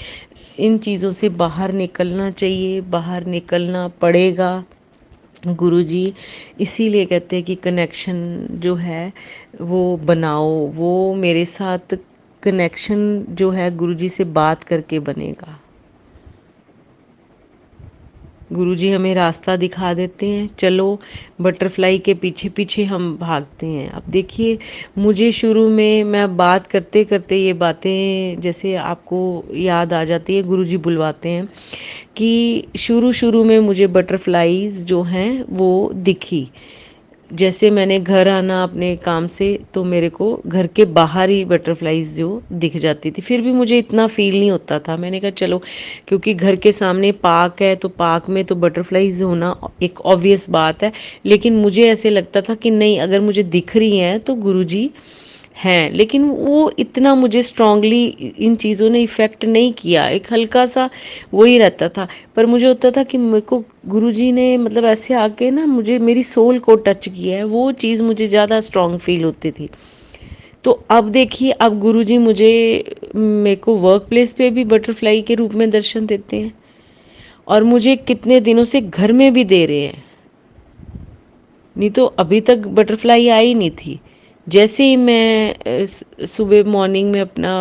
इन चीज़ों से बाहर निकलना चाहिए, बाहर निकलना पड़ेगा। गुरुजी इसीलिए कहते हैं कि कनेक्शन जो है वो बनाओ। वो मेरे साथ कनेक्शन जो है गुरुजी से बात करके बनेगा। गुरुजी हमें रास्ता दिखा देते हैं, चलो बटरफ्लाई के पीछे पीछे हम भागते हैं। अब देखिए मुझे शुरू में मैं बात करते करते ये बातें जैसे आपको याद आ जाती है, गुरुजी बुलवाते हैं कि शुरू शुरू में मुझे बटरफ्लाईज जो हैं वो दिखी। जैसे मैंने घर आना अपने काम से तो मेरे को घर के बाहर ही बटरफ्लाईज जो दिख जाती थी। फिर भी मुझे इतना फील नहीं होता था। मैंने कहा चलो क्योंकि घर के सामने पार्क है तो पार्क में तो बटरफ्लाईज होना एक ऑब्वियस बात है। लेकिन मुझे ऐसे लगता था कि नहीं अगर मुझे दिख रही हैं तो गुरुजी हैं। लेकिन वो इतना मुझे स्ट्रांगली इन चीज़ों ने इफ़ेक्ट नहीं किया। एक हल्का सा वही रहता था। पर मुझे होता था कि मेरे को गुरुजी ने मतलब ऐसे आके ना मुझे मेरी सोल को टच किया है, वो चीज़ मुझे ज़्यादा स्ट्रांग फील होती थी। तो अब देखिए अब गुरुजी मुझे मेरे को वर्क प्लेस पे भी बटरफ्लाई के रूप में दर्शन देते हैं और मुझे कितने दिनों से घर में भी दे रहे हैं। नहीं तो अभी तक बटरफ्लाई आई नहीं थी। जैसे ही मैं सुबह मॉर्निंग में अपना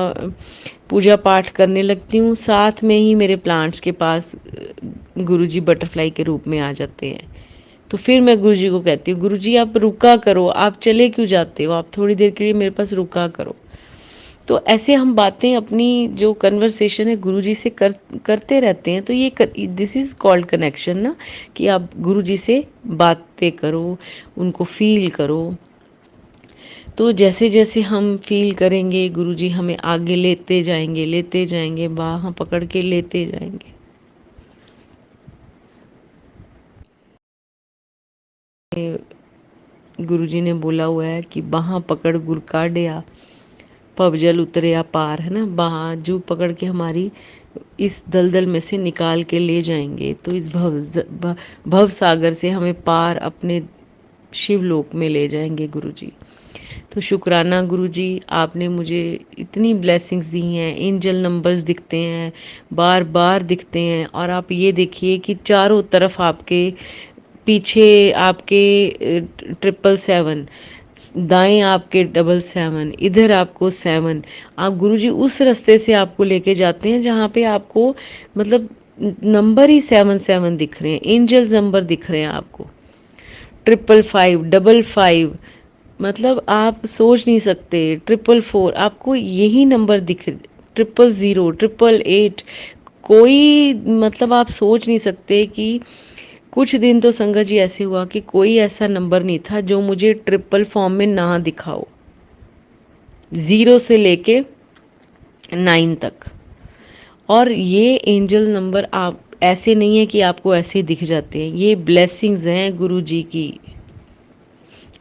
पूजा पाठ करने लगती हूँ साथ में ही मेरे प्लांट्स के पास गुरुजी बटरफ्लाई के रूप में आ जाते हैं। तो फिर मैं गुरुजी को कहती हूँ गुरुजी आप रुका करो, आप चले क्यों जाते हो, आप थोड़ी देर के लिए मेरे पास रुका करो। तो ऐसे हम बातें अपनी जो कन्वर्सेशन है गुरुजी से करते रहते हैं। तो ये दिस इज़ कॉल्ड कनेक्शन ना, कि आप गुरुजी से बातें करो, उनको फील करो। तो जैसे जैसे हम फील करेंगे गुरुजी हमें आगे लेते जाएंगे, बाह पकड़ के लेते जाएंगे। गुरुजी ने बोला हुआ है कि बाह पकड़ गुर काढ़िया पवजल उतरिया पार, है ना। बाह जो पकड़ के हमारी इस दलदल में से निकाल के ले जाएंगे। तो इस भव सागर से हमें पार अपने शिवलोक में ले जाएंगे गुरुजी। तो शुक्राना गुरुजी, आपने मुझे इतनी ब्लेसिंग्स दी हैं। एंजल नंबर्स दिखते हैं, बार बार दिखते हैं। और आप ये देखिए कि चारों तरफ आपके पीछे आपके 777, दाएं आपके 777, इधर आपको 7। आप गुरुजी उस रास्ते से आपको लेके जाते हैं जहाँ पे आपको मतलब नंबर ही 7 दिख रहे हैं, एंजल्स नंबर दिख रहे हैं आपको। 555, 55, मतलब आप सोच नहीं सकते। 444 आपको यही नंबर दिख, 000, 888, कोई मतलब आप सोच नहीं सकते कि कुछ दिन तो संगत जी ऐसे हुआ कि कोई ऐसा नंबर नहीं था जो मुझे ट्रिपल फॉर्म में ना दिखाओ, 0 से लेके 9 तक। और ये एंजल नंबर आप ऐसे नहीं है कि आपको ऐसे दिख जाते हैं, ये ब्लेसिंग्स हैं गुरु जी की।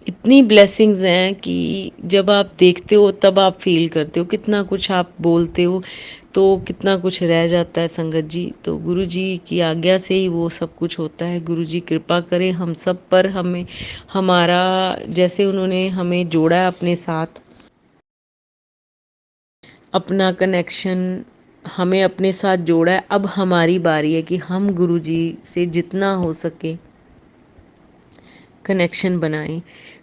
इतनी ब्लेसिंग्स हैं कि जब आप देखते हो तब आप फील करते हो कितना कुछ आप बोलते हो तो कितना कुछ रह जाता है संगत जी। तो गुरु जी की आज्ञा से ही वो सब कुछ होता है। गुरु जी कृपा करें हम सब पर, हमें हमारा जैसे उन्होंने हमें जोड़ा है अपने साथ, अपना कनेक्शन हमें अपने साथ जोड़ा है। अब हमारी बारी है कि हम गुरु जी से जितना हो सके कनेक्शन बनाएं।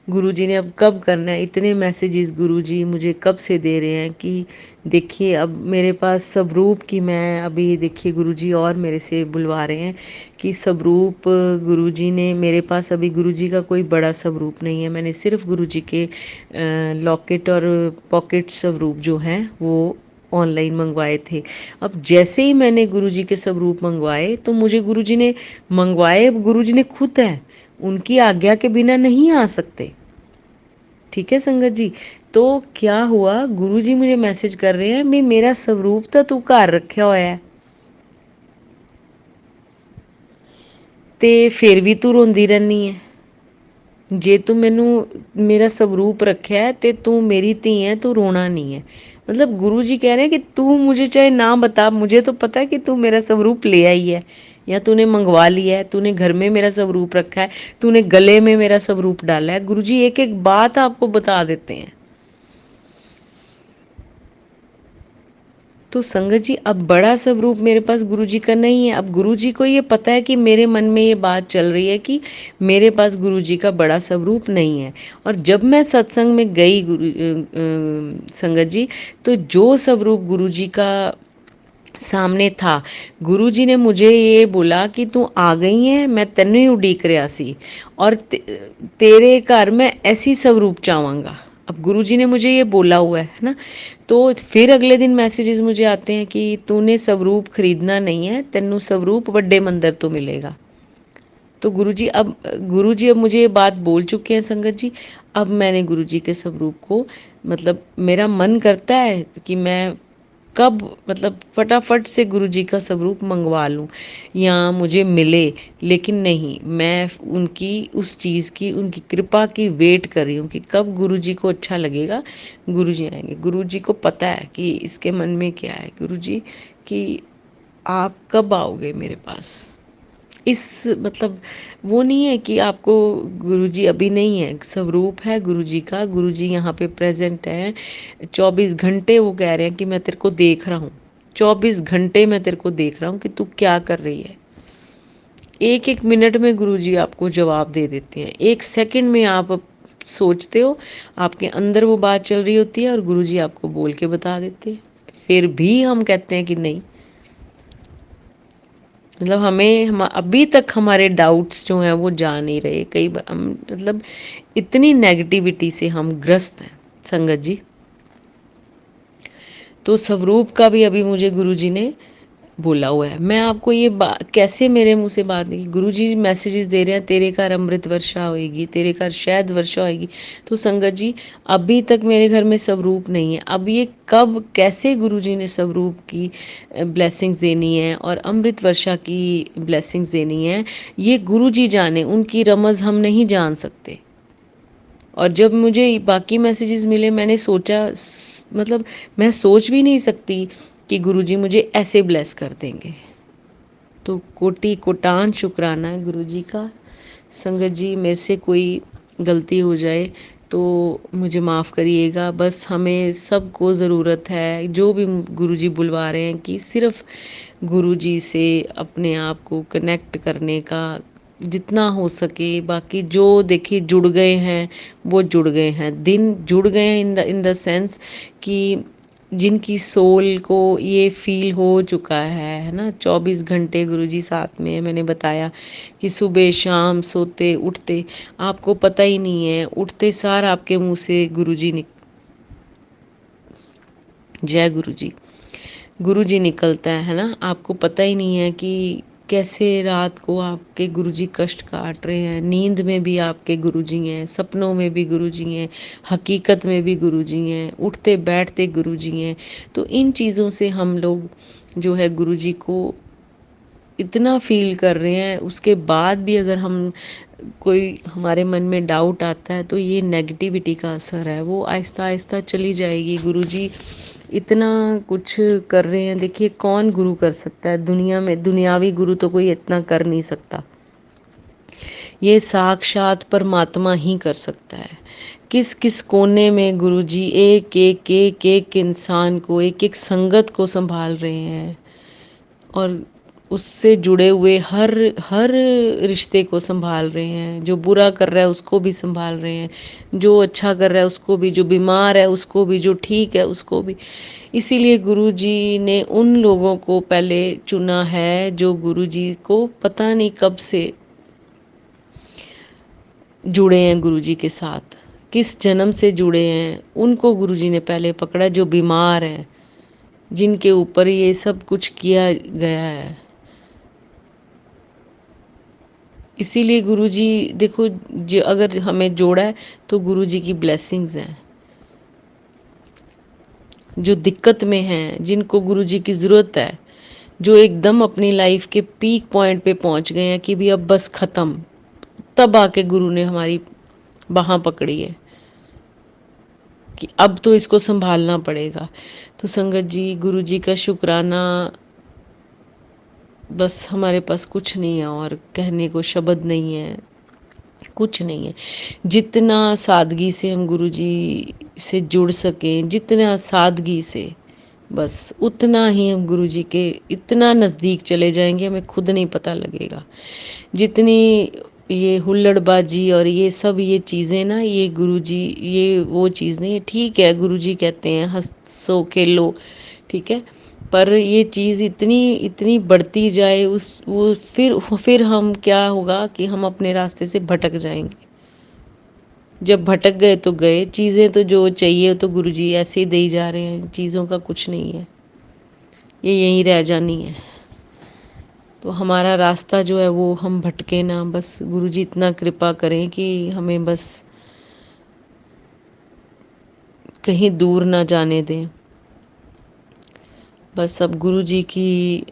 गुरुजी ने अब कब करना है, इतने मैसेजेस गुरुजी मुझे कब से दे रहे हैं कि देखिए अब मेरे पास स्वरूप की, मैं अभी देखिए गुरुजी और मेरे से बुलवा रहे हैं कि स्वरूप गुरुजी ने मेरे पास, अभी गुरुजी का कोई बड़ा स्वरूप नहीं है। मैंने सिर्फ गुरुजी के लॉकेट और पॉकेट स्वरूप जो हैं वो ऑनलाइन मंगवाए थे। अब जैसे ही मैंने गुरुजी के स्वरूप मंगवाए तो मुझे गुरुजी ने मंगवाए, गुरुजी ने खुद है, उनकी आज्ञा के बिना नहीं आ सकते। ठीक है संगत जी। तो क्या हुआ, गुरुजी मुझे मैसेज कर रहे हैं भी मेरा स्वरूप तो तू घर रखा होया है ते फिर भी तू रोंदी रहनी है। जे तू मैनू मेरा स्वरूप रखा है ते तू मेरी धी है, तू रोना नहीं है। मतलब गुरु जी कह रहे हैं कि तू मुझे चाहे ना बता, मुझे तो पता है कि तू मेरा स्वरूप ले आई है या तूने मंगवा लिया है, तूने घर में मेरा स्वरूप रखा है, तूने गले में मेरा स्वरूप डाला है। गुरु जी एक एक बात आपको बता देते हैं। तो संगत जी अब बड़ा स्वरूप मेरे पास गुरुजी का नहीं है। अब गुरुजी को ये पता है कि मेरे मन में ये बात चल रही है कि मेरे पास गुरुजी का बड़ा स्वरूप नहीं है। और जब मैं सत्संग में गई संगत जी, तो जो स्वरूप गुरुजी का सामने था, गुरुजी ने मुझे ये बोला कि तू आ गई है, मैं तेनू ही उड़ीक रहा सी और तेरे घर मैं ऐसी स्वरूप चाहवांगा। अब गुरुजी ने मुझे ये बोला हुआ है ना। तो फिर अगले दिन मैसेजेस मुझे आते हैं कि तूने स्वरूप खरीदना नहीं है, तेनू स्वरूप बड़े मंदिर तो मिलेगा। तो गुरुजी अब मुझे ये बात बोल चुके हैं संगत जी। अब मैंने गुरुजी के स्वरूप को, मतलब मेरा मन करता है कि मैं कब, मतलब फटाफट से गुरुजी का स्वरूप मंगवा लूं या मुझे मिले, लेकिन नहीं, मैं उनकी उस चीज़ की, उनकी कृपा की वेट कर रही हूँ कि कब गुरुजी को अच्छा लगेगा, गुरुजी आएंगे। गुरुजी को पता है कि इसके मन में क्या है, गुरुजी कि आप कब आओगे मेरे पास। इस मतलब वो नहीं है कि आपको गुरुजी अभी नहीं है, स्वरूप है गुरुजी का, गुरुजी यहाँ पे प्रेजेंट है 24 घंटे। वो कह रहे हैं कि मैं तेरे को देख रहा हूँ, 24 घंटे मैं तेरे को देख रहा हूँ कि तू क्या कर रही है। एक एक मिनट में गुरुजी आपको जवाब दे देते हैं। एक सेकंड में आप सोचते हो, आपके अंदर वो बात चल रही होती है और गुरुजी आपको बोल के बता देते हैं। फिर भी हम कहते हैं कि नहीं, मतलब हम अभी तक हमारे डाउट्स जो हैं वो जा नहीं रहे। कई बार हम, मतलब इतनी नेगेटिविटी से हम ग्रस्त हैं संगत जी। तो स्वरूप का भी अभी मुझे गुरुजी ने बोला हुआ है। मैं आपको ये कैसे मेरे मुंह से बात नहीं, गुरुजी मैसेजेस दे रहे हैं तेरे घर अमृत वर्षा होएगी, तेरे घर शहद वर्षा होएगी। तो संगत जी अभी तक मेरे घर में स्वरूप नहीं है। अब ये कब कैसे गुरुजी ने स्वरूप की ब्लेसिंग्स देनी है और अमृत वर्षा की ब्लेसिंग्स देनी है, ये गुरुजी जाने, उनकी रमज हम नहीं जान सकते। और जब मुझे बाकी मैसेजेस मिले, मैंने सोचा, मतलब मैं सोच भी नहीं सकती कि गुरुजी मुझे ऐसे ब्लेस कर देंगे। तो कोटि कोटान शुक्राना है गुरुजी का। संगत जी मेरे से कोई गलती हो जाए तो मुझे माफ़ करिएगा। बस हमें सबको ज़रूरत है, जो भी गुरुजी बुलवा रहे हैं, कि सिर्फ गुरुजी से अपने आप को कनेक्ट करने का जितना हो सके। बाकी जो देखिए जुड़ गए हैं वो जुड़ गए हैं, दिन जुड़ गए हैं इन द सेंस कि जिनकी सोल को ये फील हो चुका है ना। 24 घंटे गुरुजी साथ में है। मैंने बताया कि सुबह शाम सोते उठते आपको पता ही नहीं है, उठते सार आपके मुंह से गुरुजी जय गुरुजी गुरुजी निकलता है ना। आपको पता ही नहीं है कि कैसे रात को आपके गुरुजी कष्ट काट रहे हैं। नींद में भी आपके गुरुजी हैं, सपनों में भी गुरुजी हैं, हकीकत में भी गुरुजी हैं, उठते बैठते गुरुजी हैं। तो इन चीज़ों से हम लोग जो है गुरुजी को इतना फील कर रहे हैं, उसके बाद भी अगर हम कोई हमारे मन में डाउट आता है तो ये नेगेटिविटी का असर है, वो आहिस्ता आहिस्ता चली जाएगी। गुरुजी इतना कुछ कर रहे हैं। देखिए कौन गुरु कर सकता है दुनिया में, दुनियावी गुरु तो कोई इतना कर नहीं सकता, ये साक्षात परमात्मा ही कर सकता है। किस किस कोने में गुरुजी एक एक एक एक इंसान को, एक एक संगत को संभाल रहे हैं, और उससे जुड़े हुए हर हर रिश्ते को संभाल रहे हैं। जो बुरा कर रहा है उसको भी संभाल रहे हैं, जो अच्छा कर रहा है उसको भी, जो बीमार है उसको भी, जो ठीक है उसको भी। इसीलिए गुरुजी ने उन लोगों को पहले चुना है जो गुरुजी को पता नहीं कब से जुड़े हैं गुरुजी के साथ, किस जन्म से जुड़े हैं, उनको गुरुजी ने पहले पकड़ा, जो बीमार हैं, जिनके ऊपर ये सब कुछ किया गया है। इसीलिए गुरुजी देखो, जो अगर हमें जोड़ा है तो गुरुजी की ब्लेसिंग्स हैं। जो दिक्कत में हैं, जिनको गुरुजी की ज़रूरत है, जो एकदम अपनी लाइफ के पीक पॉइंट पे पहुंच गए हैं कि भी अब बस ख़त्म, तब आके गुरु ने हमारी बाँह पकड़ी है कि अब तो इसको संभालना पड़ेगा। तो संगत जी, गुरु जी का शुक्राना, बस हमारे पास कुछ नहीं है और कहने को शब्द नहीं है, कुछ नहीं है। जितना सादगी से हम गुरु जी से जुड़ सकें, जितना सादगी से, बस उतना ही हम गुरु जी के इतना नज़दीक चले जाएंगे, हमें खुद नहीं पता लगेगा। जितनी ये हुल्लड़बाजी और ये सब ये चीज़ें ना, ये गुरुजी, ये वो चीज़ें ठीक है, गुरुजी कहते हैं हंसो खेलो, ठीक है, पर ये चीज़ इतनी इतनी बढ़ती जाए, उस वो फिर हम क्या होगा कि हम अपने रास्ते से भटक जाएंगे। जब भटक गए तो गए, चीज़ें तो जो चाहिए तो गुरुजी ऐसे ही दे ही जा रहे हैं, चीज़ों का कुछ नहीं है, ये यहीं रह जानी है। तो हमारा रास्ता जो है वो हम भटके ना, बस गुरुजी इतना कृपा करें कि हमें बस कहीं दूर ना जाने दें। बस अब गुरुजी की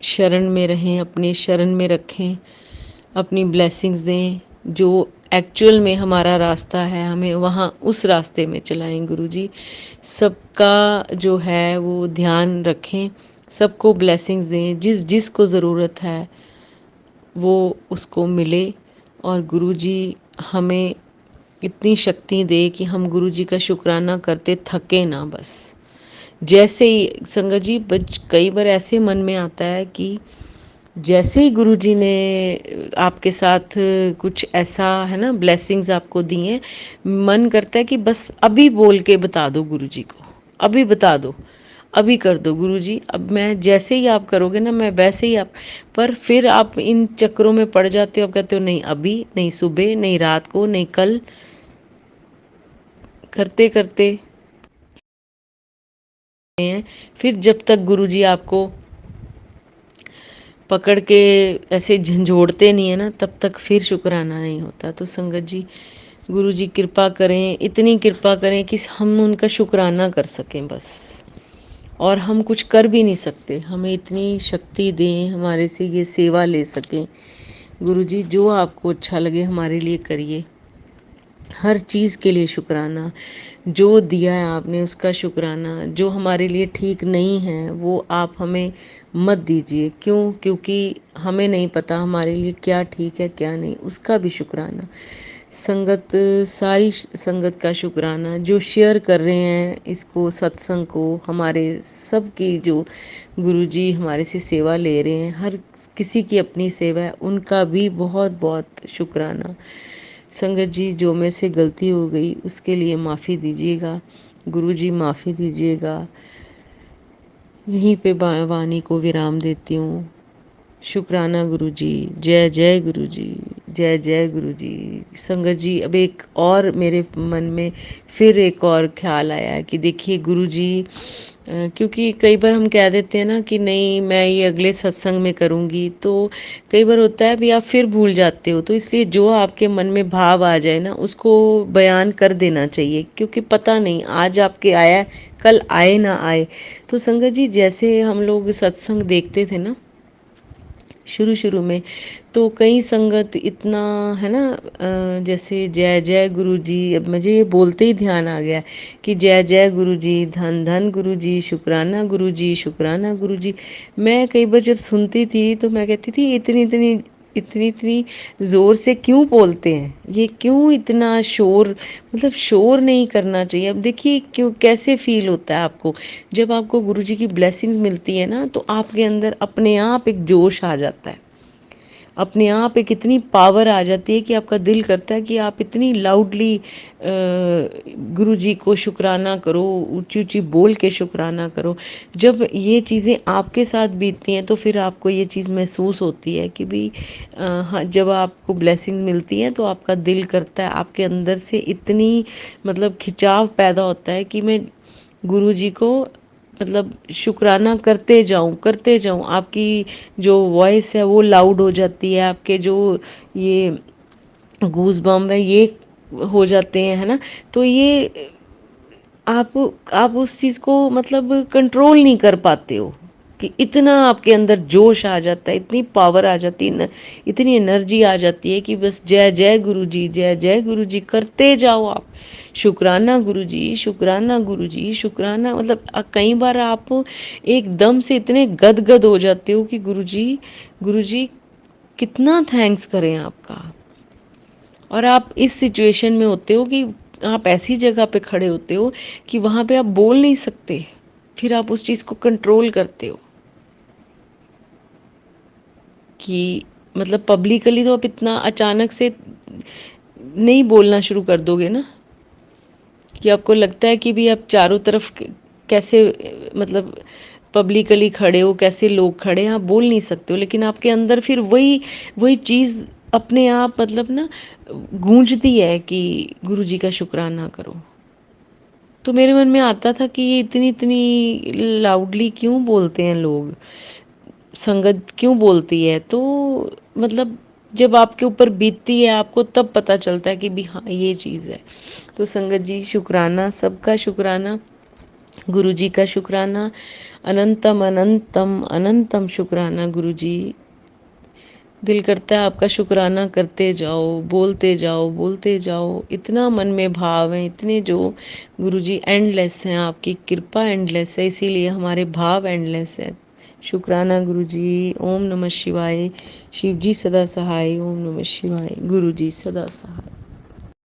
शरण में रहें, अपनी शरण में रखें, अपनी ब्लेसिंग्स दें। जो एक्चुअल में हमारा रास्ता है, हमें वहाँ उस रास्ते में चलाएं गुरुजी। सबका जो है वो ध्यान रखें, सबको ब्लेसिंग्स दें, जिस जिस को ज़रूरत है वो उसको मिले, और गुरुजी हमें इतनी शक्ति दे कि हम गुरुजी का शुक्राना करते थके ना। बस जैसे ही संगत जी, कई बार ऐसे मन में आता है कि जैसे ही गुरुजी ने आपके साथ कुछ ऐसा है ना, ब्लेसिंग्स आपको दी हैं, मन करता है कि बस अभी बोल के बता दो गुरुजी को, अभी बता दो, अभी कर दो गुरुजी, अब मैं जैसे ही आप करोगे ना मैं वैसे ही आप। पर फिर आप इन चक्रों में पड़ जाते हो, आप कहते हो नहीं अभी नहीं, सुबह नहीं, रात को नहीं, कल, करते करते हैं। फिर जब तक गुरुजी आपको पकड़ के ऐसे झंझोड़ते नहीं है ना, तब तक फिर शुक्राना नहीं होता। तो संगत जी, गुरुजी कृपा करें, इतनी कृपा करें कि हम उनका शुक्राना कर सकें बस, और हम कुछ कर भी नहीं सकते, हमें इतनी शक्ति दें, हमारे से ये सेवा ले सकें। गुरुजी जो आपको अच्छा लगे हमारे लिए करिए, हर चीज़ के लिए शुक्राना, जो दिया है आपने उसका शुक्राना, जो हमारे लिए ठीक नहीं है वो आप हमें मत दीजिए। क्यों? क्योंकि हमें नहीं पता हमारे लिए क्या ठीक है क्या नहीं, उसका भी शुक्राना। संगत, सारी संगत का शुक्राना, जो शेयर कर रहे हैं इसको, सत्संग को, हमारे सब की जो गुरुजी हमारे से सेवा ले रहे हैं, हर किसी की अपनी सेवा है, उनका भी बहुत बहुत शुक्राना। संगत जी, जो मेरे से गलती हो गई उसके लिए माफ़ी दीजिएगा, गुरुजी माफ़ी दीजिएगा। यहीं पे वाणी को विराम देती हूँ। शुक्राना गुरुजी, जय जय गुरुजी, जय जय गुरुजी। संगत जी, अब एक और मेरे मन में फिर एक और ख्याल आया है कि देखिए गुरुजी, क्योंकि कई बार हम कह देते हैं ना कि नहीं मैं ये अगले सत्संग में करूँगी, तो कई बार होता है भी आप फिर भूल जाते हो। तो इसलिए जो आपके मन में भाव आ जाए ना उसको बयान कर देना चाहिए, क्योंकि पता नहीं आज आपके आया है, कल आए ना आए। तो संगत जी, जैसे हम लोग सत्संग देखते थे ना, शुरू-शुरू में तो कई संगत इतना है ना, जैसे जय जय गुरुजी, अब मुझे ये बोलते ही ध्यान आ गया कि जय जय गुरुजी, धन धन गुरुजी, शुक्राना गुरुजी। मैं कई बार जब सुनती थी तो मैं कहती थी इतनी ज़ोर से क्यों बोलते हैं, ये क्यों इतना शोर, मतलब शोर नहीं करना चाहिए। अब देखिए क्यों, कैसे फ़ील होता है आपको जब आपको गुरुजी की ब्लेसिंग्स मिलती है ना, तो आपके अंदर अपने आप एक जोश आ जाता है, अपने आप एक इतनी पावर आ जाती है कि आपका दिल करता है कि आप इतनी लाउडली गुरुजी को शुक्राना करो, ऊंची-ऊंची बोल के शुक्राना करो। जब ये चीज़ें आपके साथ बीतती हैं तो फिर आपको ये चीज़ महसूस होती है कि भई हाँ, जब आपको ब्लेसिंग मिलती है तो आपका दिल करता है, आपके अंदर से इतनी मतलब खिंचाव पैदा होता है कि मैं गुरुजी को मतलब शुक्राना करते जाऊँ। आपकी जो वॉइस है वो लाउड हो जाती है, आपके जो ये गूज़ बम्प है ये हो जाते हैं, है ना? तो ये आप आप उस चीज़ को मतलब कंट्रोल नहीं कर पाते हो कि इतना आपके अंदर जोश आ जाता है, इतनी पावर आ जाती है, इतनी एनर्जी आ जाती है कि बस जय जय गुरुजी, जय जय गुरुजी करते जाओ आप। शुक्राना गुरुजी, शुक्राना गुरुजी, शुक्राना, मतलब कई बार आप एकदम से इतने गदगद हो जाते हो कि गुरुजी, गुरुजी कितना थैंक्स करें आपका। और आप इस सिचुएशन में होते हो कि आप ऐसी जगह पे खड़े होते हो कि वहाँ पे आप बोल नहीं सकते, फिर आप उस चीज़ को कंट्रोल करते हो कि मतलब पब्लिकली तो आप इतना अचानक से नहीं बोलना शुरू कर दोगे ना, कि आपको लगता है कि भी आप चारों तरफ कैसे मतलब पब्लिकली खड़े हो, कैसे लोग खड़े हैं, आप बोल नहीं सकते हो, लेकिन आपके अंदर फिर वही वही चीज़ अपने आप मतलब ना गूंजती है कि गुरुजी का शुक्राना करो। तो मेरे मन में आता था कि ये इतनी लाउडली क्यों बोलते हैं लोग, संगत क्यों बोलती है, तो मतलब जब आपके ऊपर बीतती है आपको तब पता चलता है कि भी हाँ ये चीज़ है। तो संगत जी शुक्राना, सबका शुक्राना, गुरुजी का शुक्राना, अनंतम अनंतम अनंतम शुक्राना गुरुजी। दिल करता है आपका शुक्राना करते जाओ, बोलते जाओ, इतना मन में भाव है, इतने जो गुरुजी एंडलेस हैं, आपकी कृपा एंडलेस है, इसीलिए हमारे भाव एंडलेस है। शुक्राना गुरुजी। ओम नमः शिवाय। शिव जी सदा सहाय। ओम नमः शिवाय। गुरुजी सदा सहाय।